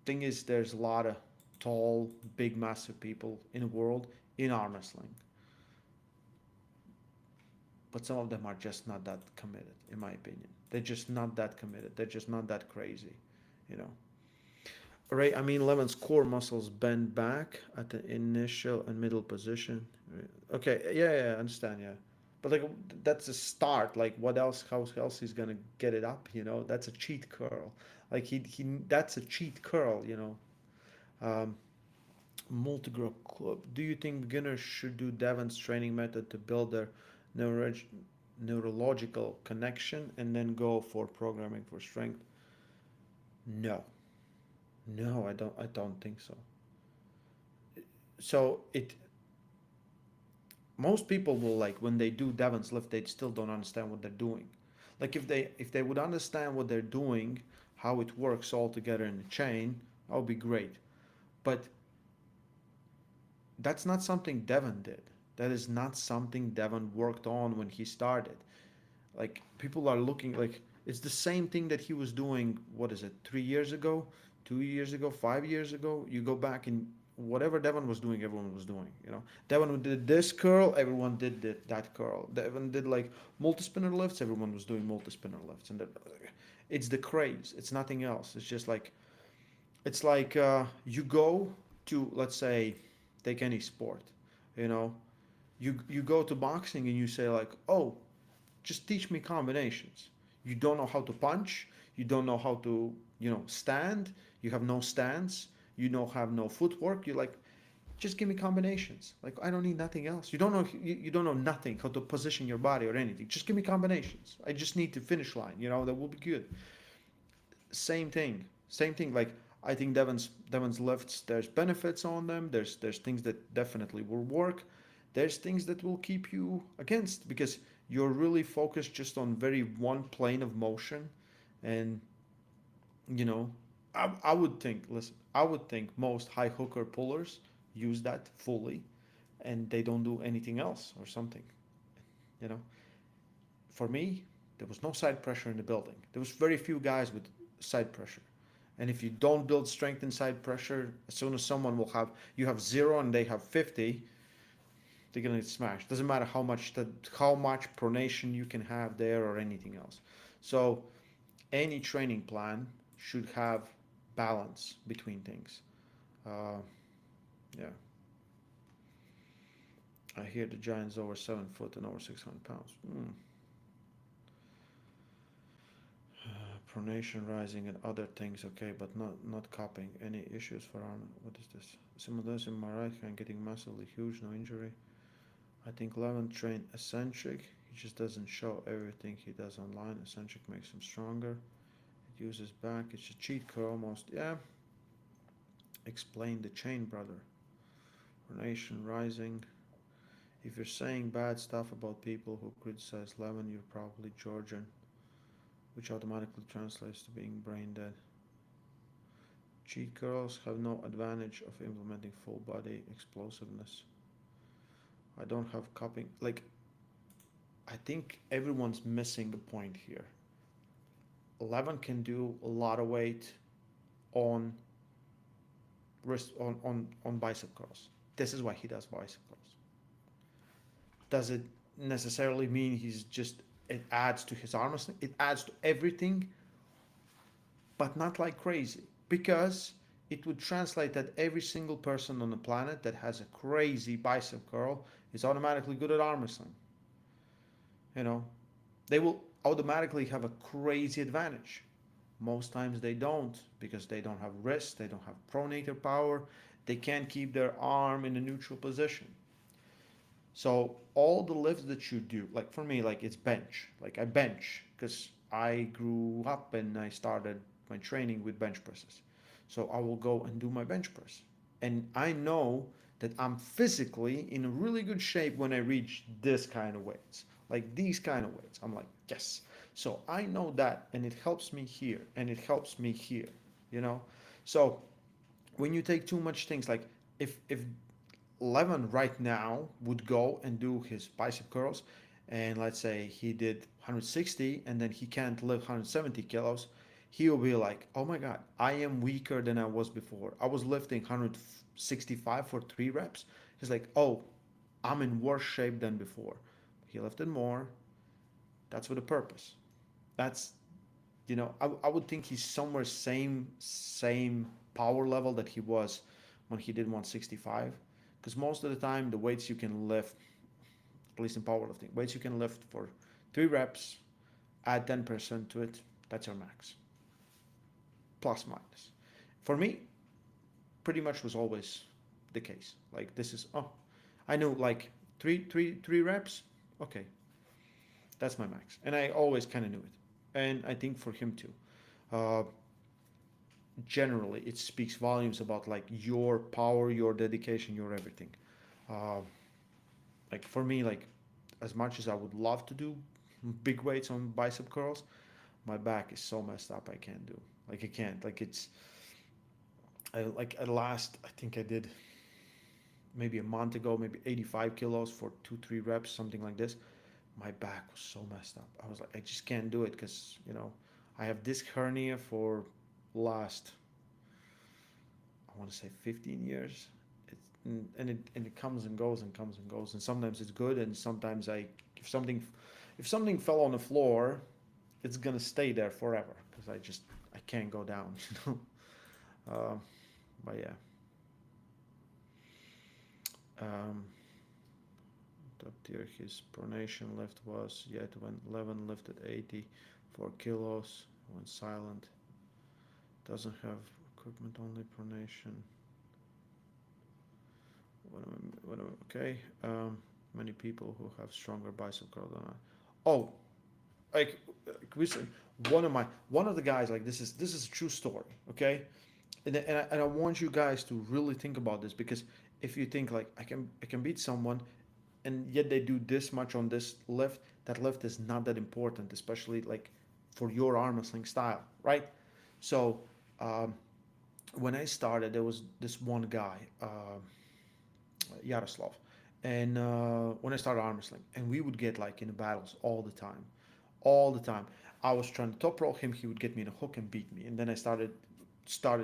Thing is, there's a lot of tall, big, massive people in the world in arm wrestling, but some of them are just not that committed, in my opinion. They're just not that committed. They're just not that crazy, you know. Right? I mean, Levin's core muscles bend back at the initial and middle position. Right. Okay, yeah, I understand, yeah. But, like, that's a start. Like, what else? How else he's gonna get it up? That's a cheat curl. Like, he that's a cheat curl. Um, Multigrip club. Do you think beginners should do Devon's training method to build their neurolog- neurological connection and then go for programming for strength? No, no, I don't think so. So most people will like when they do Devon's lift, they still don't understand what they're doing. Like if they would understand what they're doing, how it works all together in the chain, that would be great. But that's not something Devon did. That is not something Devon worked on when he started. Like people are looking like it's the same thing that he was doing. What is it? 3 years ago, 2 years ago, 5 years ago. You go back and whatever Devon was doing, everyone was doing. Devon did this curl, everyone did that curl. Devon did like multi-spinner lifts, everyone was doing multi-spinner lifts, and it's the craze. It's nothing else. It's just like you go to, let's say, take any sport, you know, you go to boxing and you say like, oh, just teach me combinations. You don't know how to punch. You don't know how to, stand. You have no stance. You don't have no footwork. You're like, just give me combinations. Like I don't need nothing else. You don't know nothing how to position your body or anything. Just give me combinations. I just need to finish line. That will be good. Same thing. Same thing. Like I think Devon's lifts. There's benefits on them. There's things that definitely will work. There's things that will keep you against because you're really focused just on very one plane of motion, and you know, I would think. Listen, I would think most high hooker pullers use that fully, and they don't do anything else or something. You know, for me, there was no side pressure in the building. There was very few guys with side pressure. And if you don't build strength in side pressure, as soon as someone will have you have zero and they have 50, they're gonna get smashed. Doesn't matter how much pronation you can have there or anything else. So any training plan should have balance between things. Uh, yeah, I hear the giant's over 7 foot and over 600 pounds. Pronation, rising, and other things, okay, but not copying. Any issues for arm? What is this? Simultaneous in my right hand getting massively huge, no injury. I think Levan trained eccentric. He just doesn't show everything he does online. Eccentric makes him stronger. It uses back. It's a cheat code almost. Yeah. Explain the chain, brother. Pronation, rising. If you're saying bad stuff about people who criticize Levan, you're probably Georgian, which automatically translates to being brain dead. Cheat girls have no advantage of implementing full body explosiveness. I don't have copying. Like, I think everyone's missing the point here. Levan can do a lot of weight on wrist on bicep curls. This is why he does bicep curls. Does it necessarily mean he's just it adds to his arm wrestling? It adds to everything, but not like crazy. Because it would translate that every single person on the planet that has a crazy bicep curl is automatically good at arm wrestling. You know, they will automatically have a crazy advantage. Most times they don't because they don't have wrist, they don't have pronator power, they can't keep their arm in a neutral position. So all the lifts that you do, like for me, like it's bench. Like I bench because I grew up and I started my training with bench presses. So I will go and do my bench press. And I know that I'm physically in a really good shape when I reach this kind of weights, like these kind of weights. I'm like, yes. So I know that, and it helps me here, and it helps me here, you know. So when you take too much things, like if Levan right now would go and do his bicep curls, and let's say he did 160 and then he can't lift 170 kilos, he will be like, oh my god, I am weaker than I was before. I was lifting 165 for 3 reps. He's like, oh, I'm in worse shape than before. He lifted more. That's with a purpose. That's, I would think he's somewhere same power level that he was when he did 165, because most of the time the weights you can lift, at least in powerlifting, weights you can lift for 3 reps, add 10% to it, that's your max, plus minus. For me, pretty much was always the case. Like this is, oh, I knew like three reps, okay, that's my max, and I always kind of knew it, and I think for him too. Uh, Generally, it speaks volumes about like your power, your dedication, your everything. Uh, like for me, like as much as I would love to do big weights on bicep curls, my back is so messed up I can't do. Like I can't. Like it's like at last I think I did maybe a month ago, maybe 85 kilos for 2 3 reps, something like this. My back was so messed up. I was like, I just can't do it because I have disc hernia for last, I want to say 15 years. And it comes and goes and comes and goes, and sometimes it's good, and sometimes if something if something fell on the floor, it's gonna stay there forever because I can't go down. Um, but yeah. Um, Top tier, his pronation lift was yet when Levan lifted 84 kilos, went silent. Doesn't have equipment, only pronation. Okay. Many people who have stronger bicep curl than I. Oh, like recently, one of the guys, like this is a true story. Okay, and I want you guys to really think about this, because if you think like I can beat someone, and yet they do this much on this lift, that lift is not that important, especially like for your arm wrestling style, right? So um, when I started, there was this one guy, Yaroslav, and when I started arm wrestling, and we would get like in the battles all the time, all the time. I was trying to top roll him, he would get me in a hook and beat me, and then I started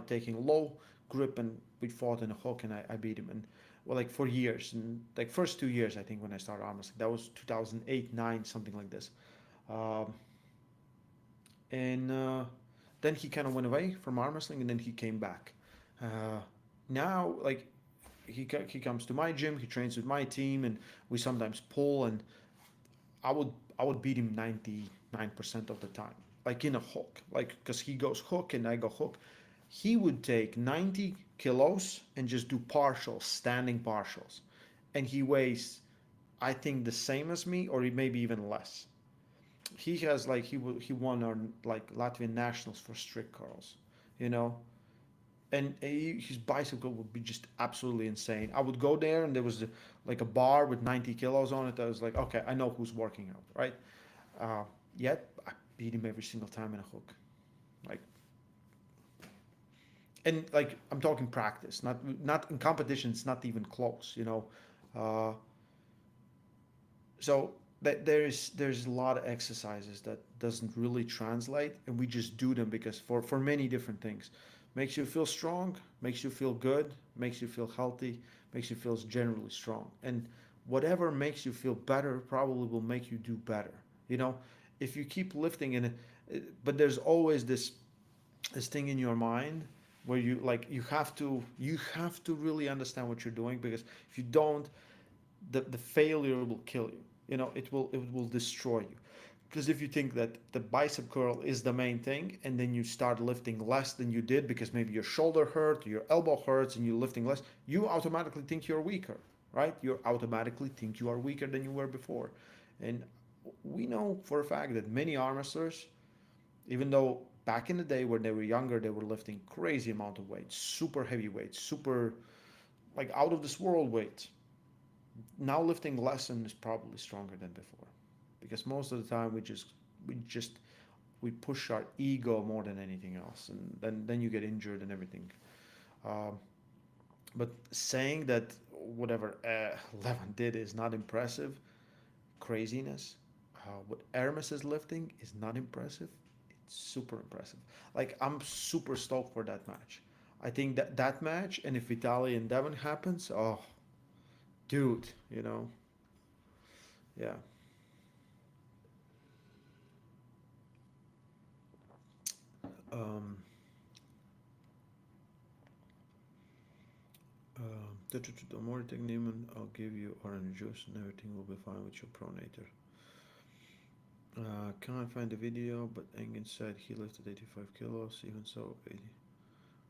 taking low grip, and we fought in a hook, and I beat him. And well, like for years, and like first 2 years, I think when I started arm wrestling, that was 2008, nine, something like this. Um, and then he kind of went away from arm wrestling, and then he came back. Uh, Now, like he comes to my gym, he trains with my team, and we sometimes pull, and I would I would beat him 99% of the time, like in a hook, like because he goes hook and I go hook. He would take 90 kilos and just do partials, standing partials, and he weighs, I think, the same as me, or maybe even less. He has like he won our like Latvian nationals for strict curls, you know, and his bicycle would be just absolutely insane. I would go there, and there was like a bar with 90 kilos on it. I was like, okay, I know who's working out, right? Uh, Yet I beat him every single time in a hook, like, and like I'm talking practice, not in competitions, not even close, you know. Uh, so that there's a lot of exercises that doesn't really translate, and we just do them because for many different things, makes you feel strong, makes you feel good, makes you feel healthy, makes you feel generally strong, and whatever makes you feel better probably will make you do better, you know. If you keep lifting but there's always this thing in your mind where you have to really understand what you're doing, because if you don't, the failure will kill you. You know, it will destroy you. Because if you think that the bicep curl is the main thing, and then you start lifting less than you did because maybe your shoulder hurt or your elbow hurts and you're lifting less, you automatically think you're weaker, right? You automatically think you are weaker than you were before. And we know for a fact that many arm wrestlers, even though back in the day when they were younger, they were lifting crazy amount of weight, super heavy weights, super like out of this world weights, now lifting less and is probably stronger than before, because most of the time we just we push our ego more than anything else, and then you get injured and everything. um, but saying that whatever Levan did is not impressive, craziness. What Ermes is lifting is not impressive. It's super impressive. Like I'm super stoked for that match. I think that match, and if Vitaly and Devon happens, oh dude, yeah. Um, the more you take Neiman, I'll give you orange juice and everything will be fine with your pronator. Can't find the video, but Engin said he lifted 85 kilos, even so 80.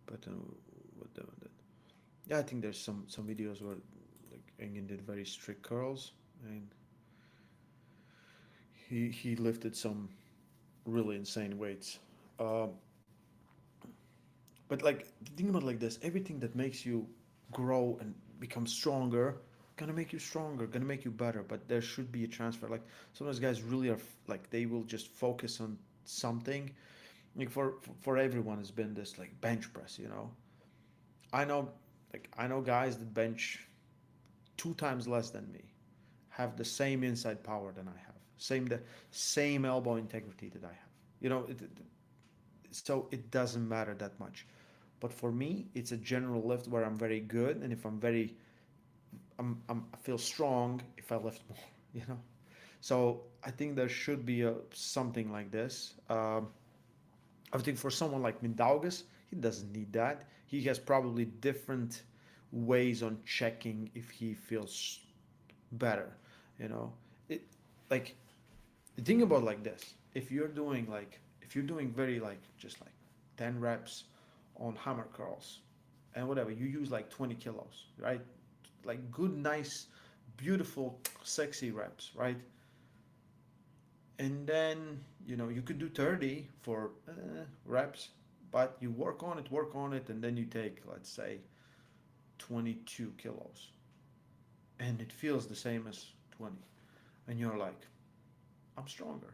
But what Devon did. Yeah, I think there's some videos where like Engin did very strict curls, and he lifted some really insane weights. Um, but like think about it like this: everything that makes you grow and become stronger gonna make you stronger, gonna make you better. But there should be a transfer. Like sometimes guys really are like they will just focus on something. Like for everyone, has been this like bench press. I know, I know guys that bench 2 times less than me, have the same inside power than I have, the same elbow integrity that I have. So it doesn't matter that much. But for me, it's a general lift where I'm very good, and if I feel strong if I lift more. You know. So I think there should be something like this. I think for someone like Mindaugas, he doesn't need that. He has probably different ways on checking if he feels better. You know, it like think about like this. If you're doing very like just like 10 reps on hammer curls and whatever, you use like 20 kilos, right? Like good, nice, beautiful, sexy reps, right? And then you could do 30 for reps, but you work on it, and then you take, let's say, 22 kilos, and it feels the same as 20, and you're like, I'm stronger.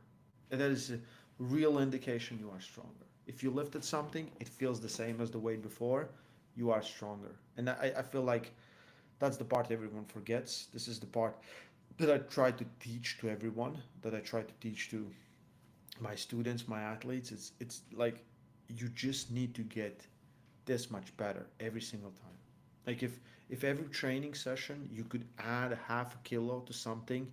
And that is a real indication you are stronger. If you lifted something, it feels the same as the weight before, you are stronger. And I feel like that's the part everyone forgets. This is the part that I try to teach to everyone, that I try to teach to my students, my athletes. It's like you just need to get this much better every single time. Like if every training session you could add a half a kilo to something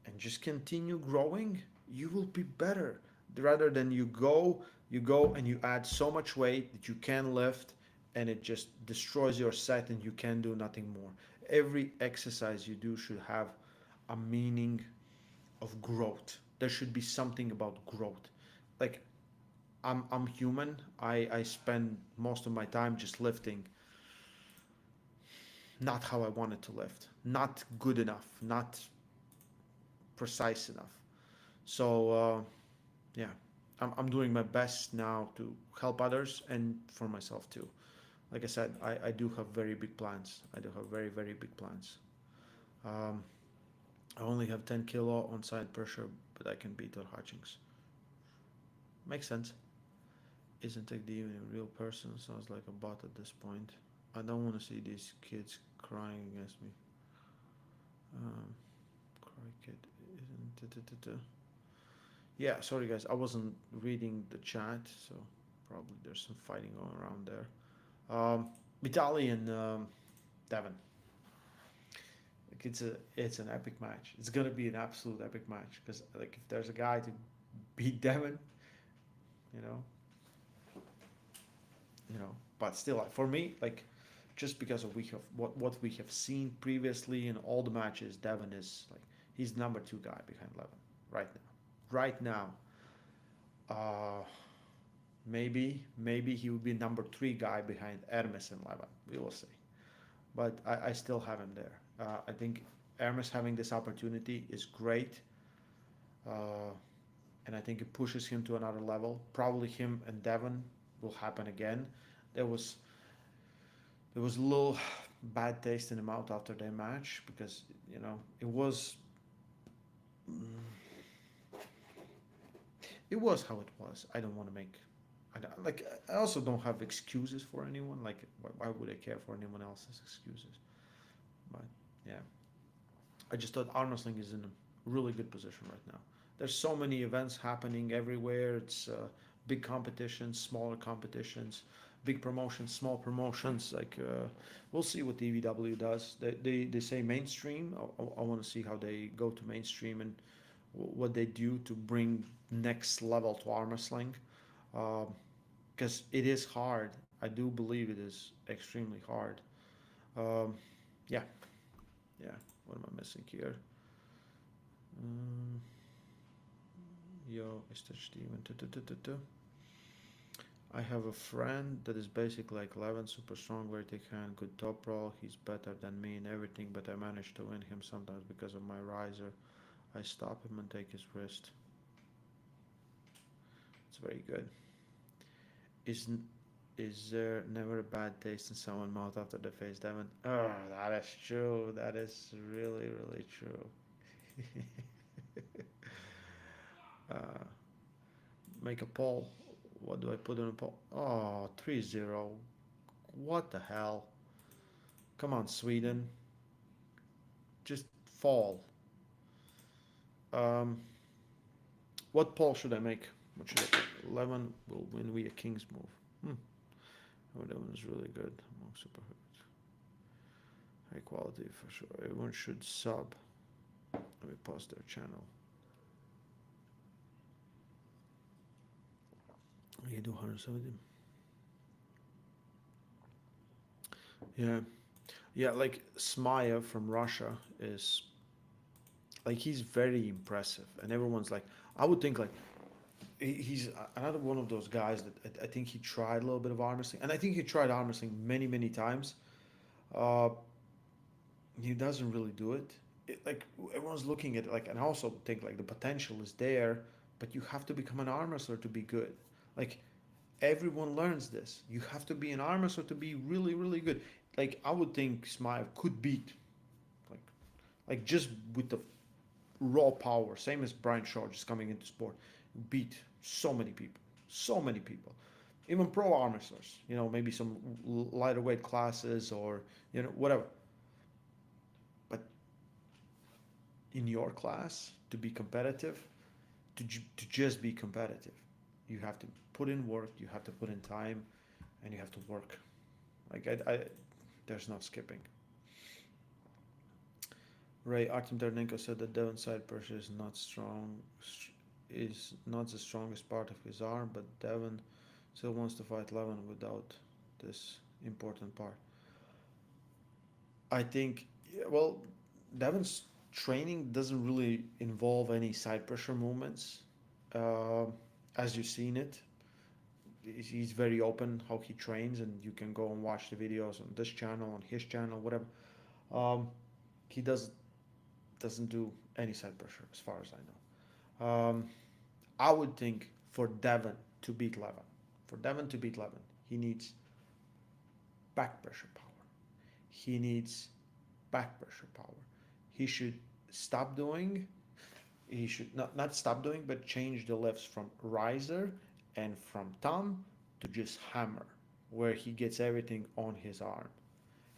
and just continue growing, you will be better. Rather than you go and you add so much weight that you can lift, and it just destroys your set and you can do nothing more. Every exercise you do should have a meaning of growth. There should be something about growth. Like I'm human. I spend most of my time just lifting not how I wanted to lift, not good enough, not precise enough. So yeah, I'm doing my best now to help others and for myself too. Like I said, I do have very big plans. I do have very, very big plans. Um, I only have 10 kilo on side pressure, but I can beat Todd Hutchings. Makes sense. Isn't Tech D even a real person? Sounds like a bot at this point. I don't want to see these kids crying against me. Um, Cry kid isn't. Yeah, sorry guys, I wasn't reading the chat, so probably there's some fighting going around there. Vitaly and Devon. Like it's an epic match. It's gonna be an absolute epic match because like if there's a guy to beat Devon, you know, But still, like, for me, like just because of what we have seen previously in all the matches, Devon is like he's number two guy behind Levan right now. Right now, uh, maybe he would be number three guy behind Ermes and Levan. We will see. But I still have him there. I think Ermes having this opportunity is great, uh, and I think it pushes him to another level. Probably him and Devon will happen again. There was there was a little bad taste in the mouth after their match because it was how it was. I don't want to make. I also don't have excuses for anyone. Like, why would I care for anyone else's excuses? But yeah, I just thought Armwrestling is in a really good position right now. There's so many events happening everywhere. It's big competitions, smaller competitions, big promotions, small promotions. Like we'll see what DVW does. They say mainstream. I want to see how they go to mainstream and what they do to bring next level to arm wrestling. Because it is hard. I do believe it is extremely hard. Um, yeah, yeah. What am I missing here? Um, Yo, Mr. Steven. I have a friend that is basically like Levan, super strong, very thick hand, good top roll. He's better than me in everything, but I manage to win him sometimes because of my riser. I stop him and take his wrist. It's very good. Isn't Is there never a bad taste in someone's mouth after they face Devon? Oh, that is true. That is really, really true. uh, Make a poll. What do I put in a poll? Oh, 3-0. What the hell? Come on, Sweden. Just fall. Um, what poll should I make? What should I put? 11 will win via King's move. Oh, that one is really good among superheroes. High quality for sure. Everyone should sub. Let me pause their channel. You do 170. Yeah. Yeah, like Smaya from Russia is like he's very impressive, and everyone's like, I would think like he's another one of those guys that I think he tried a little bit of arm wrestling, and I think he tried arm wrestling many many times. Uh, he doesn't really do it. Like everyone's looking at it like, and I also think like the potential is there, but you have to become an arm wrestler to be good. Like everyone learns this. You have to be an arm wrestler to be really really good. Like I would think Smile could beat like just with the raw power, same as Brian Shaw just coming into sport, beat so many people, so many people, even pro arm wrestlers. You know, maybe some lighter weight classes or whatever. But in your class, to be competitive, to just be competitive, you have to put in work, you have to put in time, and you have to work. Like there's no skipping. Ray Artem Ternenko said that Devon's side pressure is not strong, is not the strongest part of his arm, but Devon still wants to fight Levan without this important part. I think, yeah, well, Devon's training doesn't really involve any side pressure movements, uh, as you've seen it. He's very open how he trains, and you can go and watch the videos on this channel, on his channel, whatever. Um, he doesn't do any side pressure, as far as I know. I would think for Devon to beat Levan, he needs back pressure power. He needs back pressure power. He should stop doing. He should not stop doing, but change the lifts from riser and from thumb to just hammer, where he gets everything on his arm.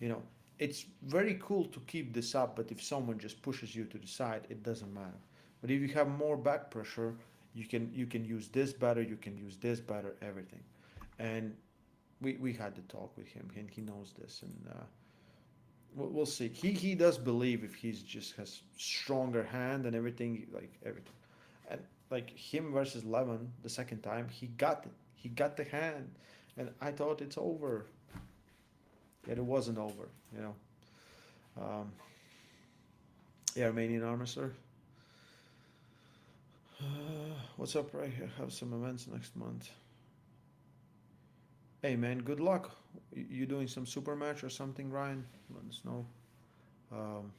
You know, it's very cool to keep this up, but if someone just pushes you to the side, it doesn't matter. But if you have more back pressure, you can use this better, you can use this better, everything. And we had to talk with him, and he knows this, and we'll see. He does believe if he's just has stronger hand and everything, like everything, and like him versus Levan the second time, he got it. He got the hand, and I thought it's over. Yet it wasn't over. You know. Um, yeah, Armenian armor, sir. What's up, right here? Have some events next month. Hey man, good luck. You doing some super match or something, Ryan? Let us know. Um,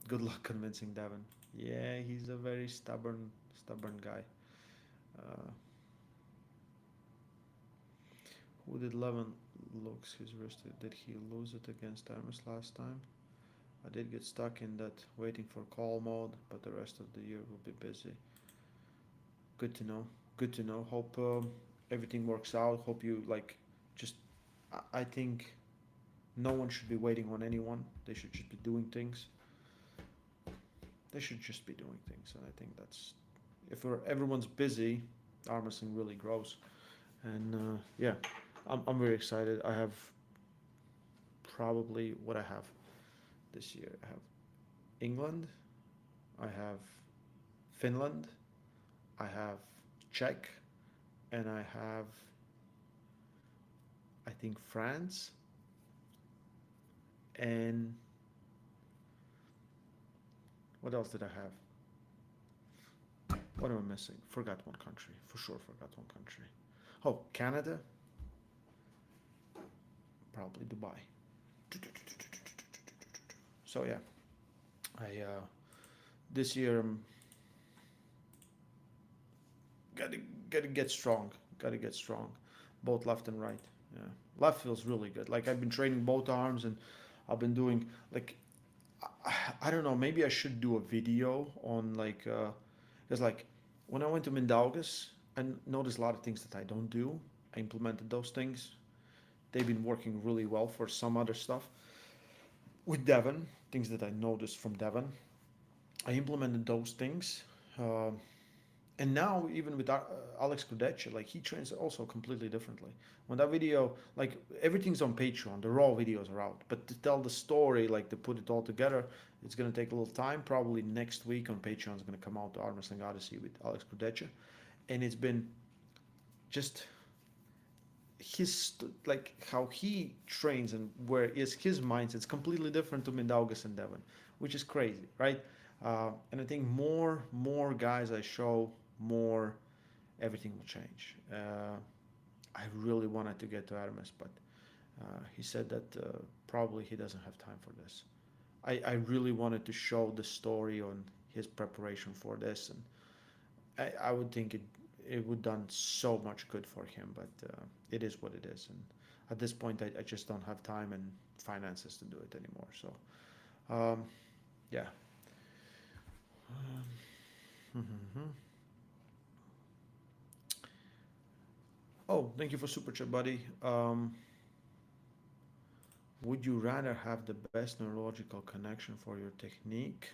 good luck convincing Devon. Yeah, he's a very stubborn guy. Uh, who did Levan looks his wrist? Did he lose it against Ermes last time? I did get stuck in that waiting for call mode, but the rest of the year will be busy. Good to know. Good to know. Hope everything works out. Hope you like. Just, I think no one should be waiting on anyone. They should just be doing things. They should just be doing things, and I think that's if everyone's busy, arm wrestling really grows. And yeah, I'm very excited. I have probably what I have this year. I have England. I have Finland. I have Czech, and I have I think France, and what else did I have? What am I missing? Forgot one country. For sure forgot one country. Oh, Canada? Probably Dubai. So yeah, I this year I'm gotta gotta get strong. Gotta get strong, both left and right. Yeah, left feels really good. Like I've been training both arms, and I've been doing like I don't know. Maybe I should do a video on like because like when I went to Mindaugas, I noticed a lot of things that I don't do. I implemented those things. They've been working really well for some other stuff. With Devon, things that I noticed from Devon, I implemented those things. Um and now even with Alex Kudecha, like he trains also completely differently. When that video, like everything's on Patreon, the raw videos are out, but to tell the story, like to put it all together, it's gonna take a little time. Probably next week on Patreon is gonna come out the Armwrestling Odyssey with Alex Kudecha, and it's been just his like how he trains and where is his mindset. It's completely different to Mindaugas and Devon, which is crazy, right? And I think more guys I show, more everything will change. I really wanted to get to Ermes, but he said that probably he doesn't have time for this. I really wanted to show the story on his preparation for this, and I would think it would done so much good for him, but it is what it is, and at this point I just don't have time and finances to do it anymore. So yeah. Um, oh, thank you for super chat, buddy. Would you rather have the best neurological connection for your technique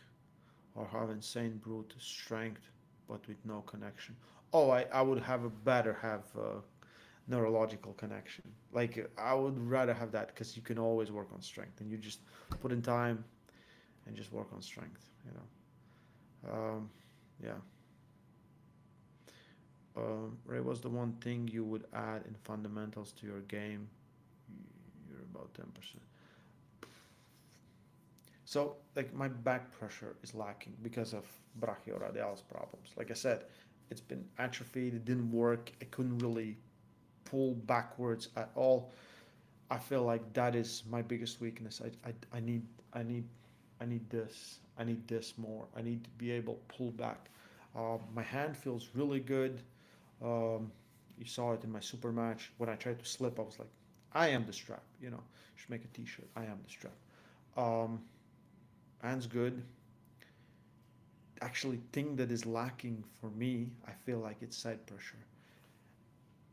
or have insane brute strength but with no connection? Oh, I would have a better have neurological connection. Like I would rather have that because you can always work on strength and you just put in time and just work on strength. Yeah. Ray, was the one thing you would add in fundamentals to your game? You're about 10%. So, like, my back pressure is lacking because of brachioradialis problems. Like I said, it's been atrophied. It didn't work. I couldn't really pull backwards at all. I feel like that is my biggest weakness. I need I need I need this. I need this more. I need to be able to pull back. My hand feels really good. Um, you saw it in my super match. When I tried to slip, I was like, I am the strap. Should make a T-shirt. I am the strap. Um, hand's good. Actually, thing that is lacking for me, I feel like it's side pressure.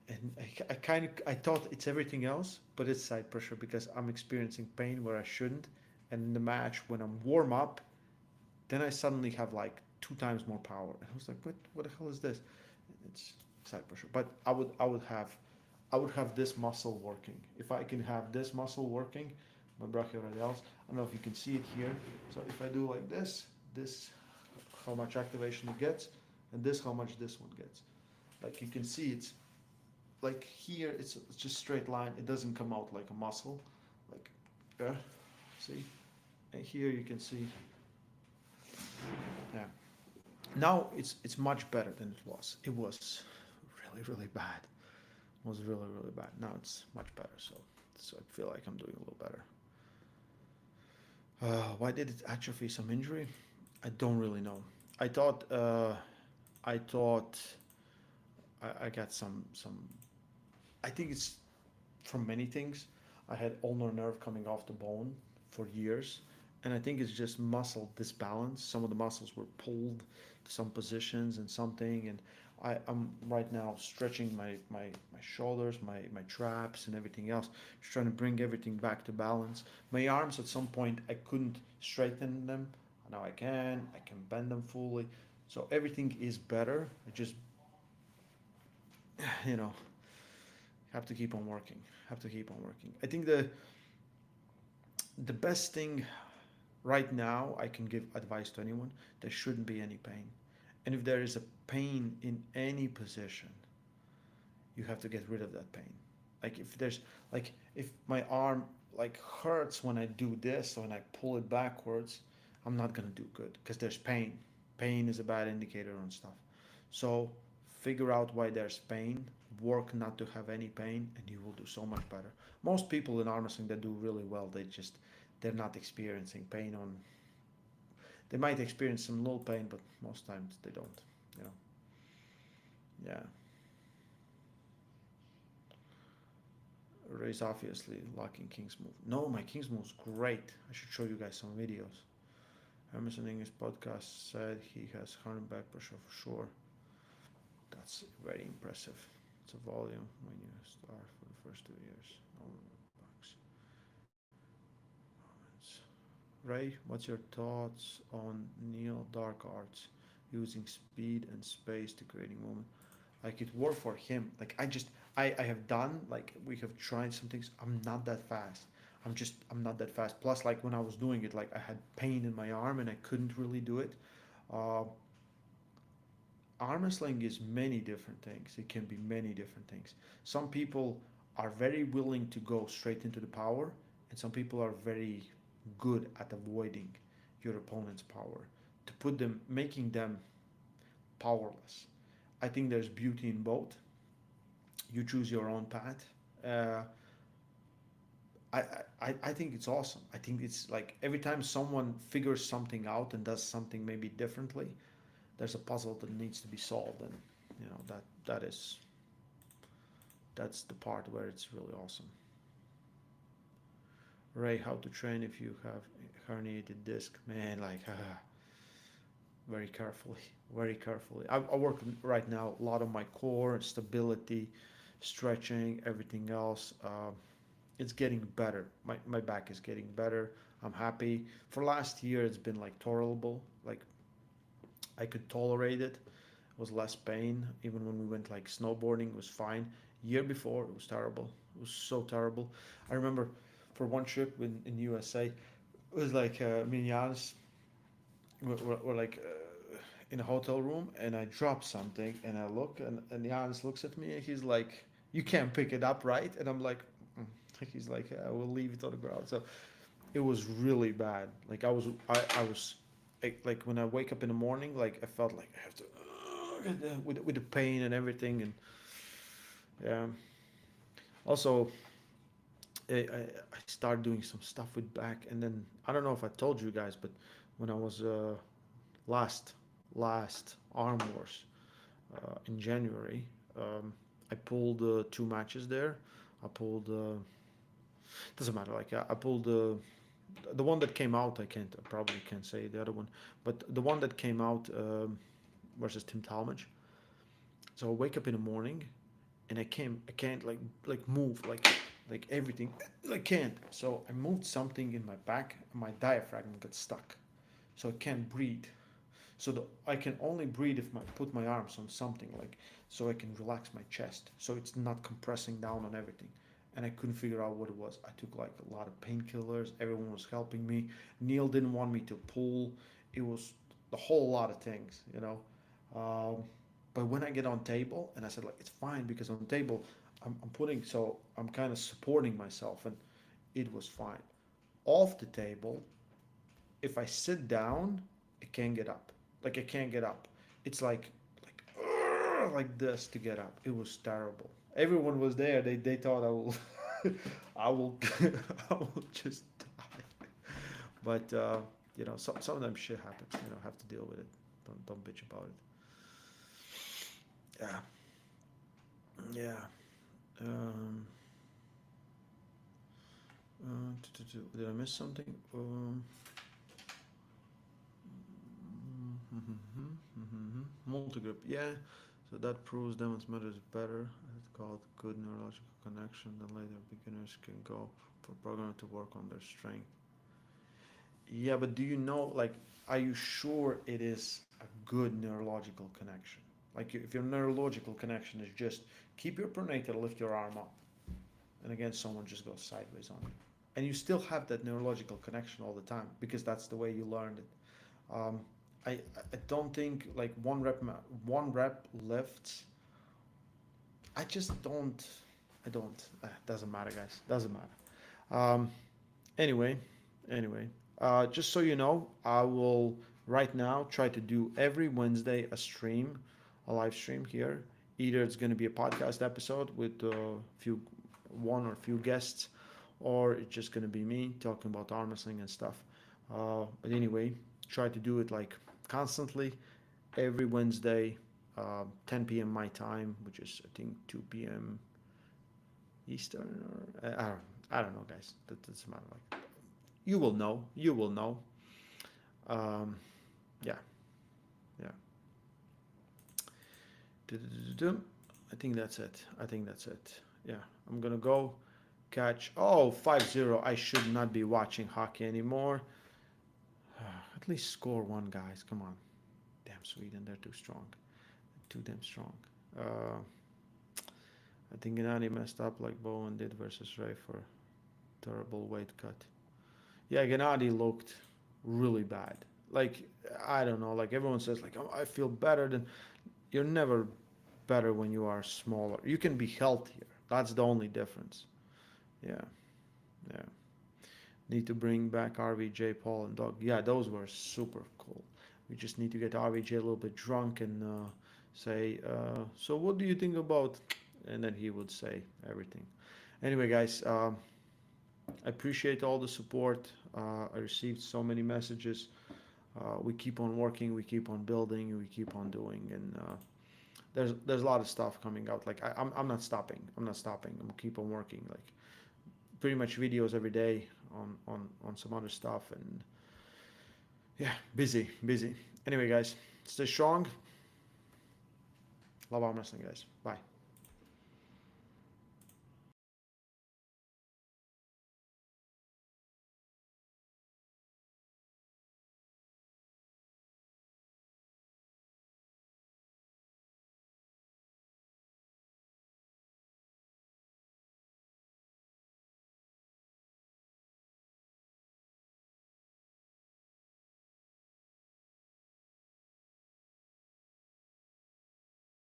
And I kind of I thought it's everything else, but it's side pressure because I'm experiencing pain where I shouldn't. And in the match, when I'm warm up, then I suddenly have like two times more power. And I was like, what the hell is this? It's side pressure. But I would have this muscle working. If I can have this muscle working, my brachioradialis. I don't know if you can see it here. So if I do like this how much activation it gets, and this how much this one gets. Like you can see, it's like here it's just straight line. It doesn't come out like a muscle, like yeah. See, and here you can see, yeah. Now it's much better than it was. It was really bad. It was really bad. Now it's much better. So I feel like I'm doing a little better. Why did it atrophy? Some injury? I don't really know. I thought I thought I got some. I think it's from many things. I had ulnar nerve coming off the bone for years, and I think it's just muscle disbalance. Some of the muscles were pulled to some positions and something, and I'm right now stretching my shoulders, my traps, and everything else, just trying to bring everything back to balance. My arms at some point I couldn't straighten them. Now I can. I can bend them fully. So everything is better. I just you know have to keep on working. Have to keep on working. I think the best thing right now I can give advice to anyone, there shouldn't be any pain. And if there is a pain in any position, you have to get rid of that pain. Like if there's like if my arm like hurts when I do this, when I pull it backwards, I'm not gonna do good because there's pain. Pain is a bad indicator on stuff. So figure out why there's pain, work not to have any pain, and you will do so much better. Most people in arm wrestling that do really well, they're not experiencing pain on. They might experience some little pain, but most times they don't. You know. Yeah. Ray's obviously lacking King's move. No, my King's move's great. I should show you guys some videos. Emerson in his podcast said he has 100 back pressure for sure. That's very impressive. It's a volume when you start for the first 2 years. Bucks. Ray, what's your thoughts on Neil Dark Arts using speed and space to creating movement? Like it worked for him. Like I have done, like we have tried some things. I'm not that fast. I'm not that fast. Plus, like when I was doing it, like I had pain in my arm and I couldn't really do it. Uh, Arm wrestling is many different things. It can be many different things. Some people are very willing to go straight into the power, and some people are very good at avoiding your opponent's power to put them, making them powerless. I think there's beauty in both. You choose your own path. Uh, I think it's awesome. I think it's like every time someone figures something out and does something maybe differently, there's a puzzle that needs to be solved, and that's the part where it's really awesome. Ray, how to train if you have herniated disc? Man, like very carefully, very carefully. I work right now a lot on my core, stability, stretching, everything else. It's getting better. My back is getting better. I'm happy. For last year, it's been like tolerable. Like I could tolerate it. It was less pain. Even when we went like snowboarding, it was fine. Year before, it was terrible. It was so terrible. I remember for one trip in USA, it was like me and Giannis were like in a hotel room, and I dropped something, and I look, and Giannis looks at me, and he's like, "You can't pick it up, right?" And I'm like, mm. He's like, "I will leave it on the ground." So it was really bad. Like I was like when I wake up in the morning, like I felt like I have to with the pain and everything, and yeah. Also, I started doing some stuff with back, and then I don't know if I told you guys, but when I was last last Arm Wars in January, I pulled 2 matches there. I pulled doesn't matter. Like I pulled the one that came out. I probably can't say the other one, but the one that came out versus Tim Talmadge. So I wake up in the morning, and I can't like move like everything. I can't. So I moved something in my back. My diaphragm got stuck, so I can't breathe. So I can only breathe if I put my arms on something like so I can relax my chest, so it's not compressing down on everything. And I couldn't figure out what it was. I took like a lot of painkillers. Everyone was helping me. Neil didn't want me to pull. It was a whole lot of things. Um, but when I get on table, and I said like it's fine because on table I'm putting so I'm kind of supporting myself, and it was fine. Off the table, if I sit down, I can't get up. Like I can't get up. It's like this to get up. It was terrible. Everyone was there. They thought I will I will I will just die. But sometimes shit happens. Have to deal with it. Don't bitch about it. Yeah, yeah. Um, did I miss something? Multigroup, yeah. So that proves Demon's method is better. It's called good neurological connection. Then later beginners can go for program to work on their strength. Yeah, but do you know, like, are you sure it is a good neurological connection? Like, if your neurological connection is just keep your pronator, lift your arm up, and again, someone just goes sideways on you. And you still have that neurological connection all the time because that's the way you learned it. Um, I I don't think like one rep lifts. I just don't. I don't. Doesn't matter, guys. Doesn't matter. Anyway, anyway, just so you know, I will right now try to do every Wednesday a live stream here. Either it's going to be a podcast episode with one or few guests, or it's just going to be me talking about arm wrestling and stuff. But anyway, try to do it like constantly every Wednesday, 10 p.m. my time, which is I think 2 p.m. Eastern or I don't know, guys. That doesn't matter. Like you will know. You will know. Um, yeah, yeah. Du-du-du-du-dum. I think that's it. I think that's it. Yeah, I'm gonna go catch. Oh, 5-0. I should not be watching hockey anymore. At least score one, guys. Come on. Damn Sweden, they're too strong. Too damn strong. Uh, I think Gennady messed up like Bowen did versus Ray for terrible weight cut. Yeah, Gennady looked really bad. Like I don't know. Like everyone says, like oh, I feel better than. You're never better when you are smaller. You can be healthier. That's the only difference. Yeah, yeah. Need to bring back RVJ, Paul, and Doug. Yeah, those were super cool. We just need to get RVJ a little bit drunk and say, so what do you think about? And then he would say everything. Anyway, guys, I appreciate all the support. I received so many messages. We keep on working, we keep on building, we keep on doing, and there's a lot of stuff coming out. Like I'm not stopping. I'm not stopping. I'm keep on working. Like pretty much videos every day on some other stuff, and yeah, busy, busy. Anyway, guys, stay strong. Love arm wrestling, guys. Bye.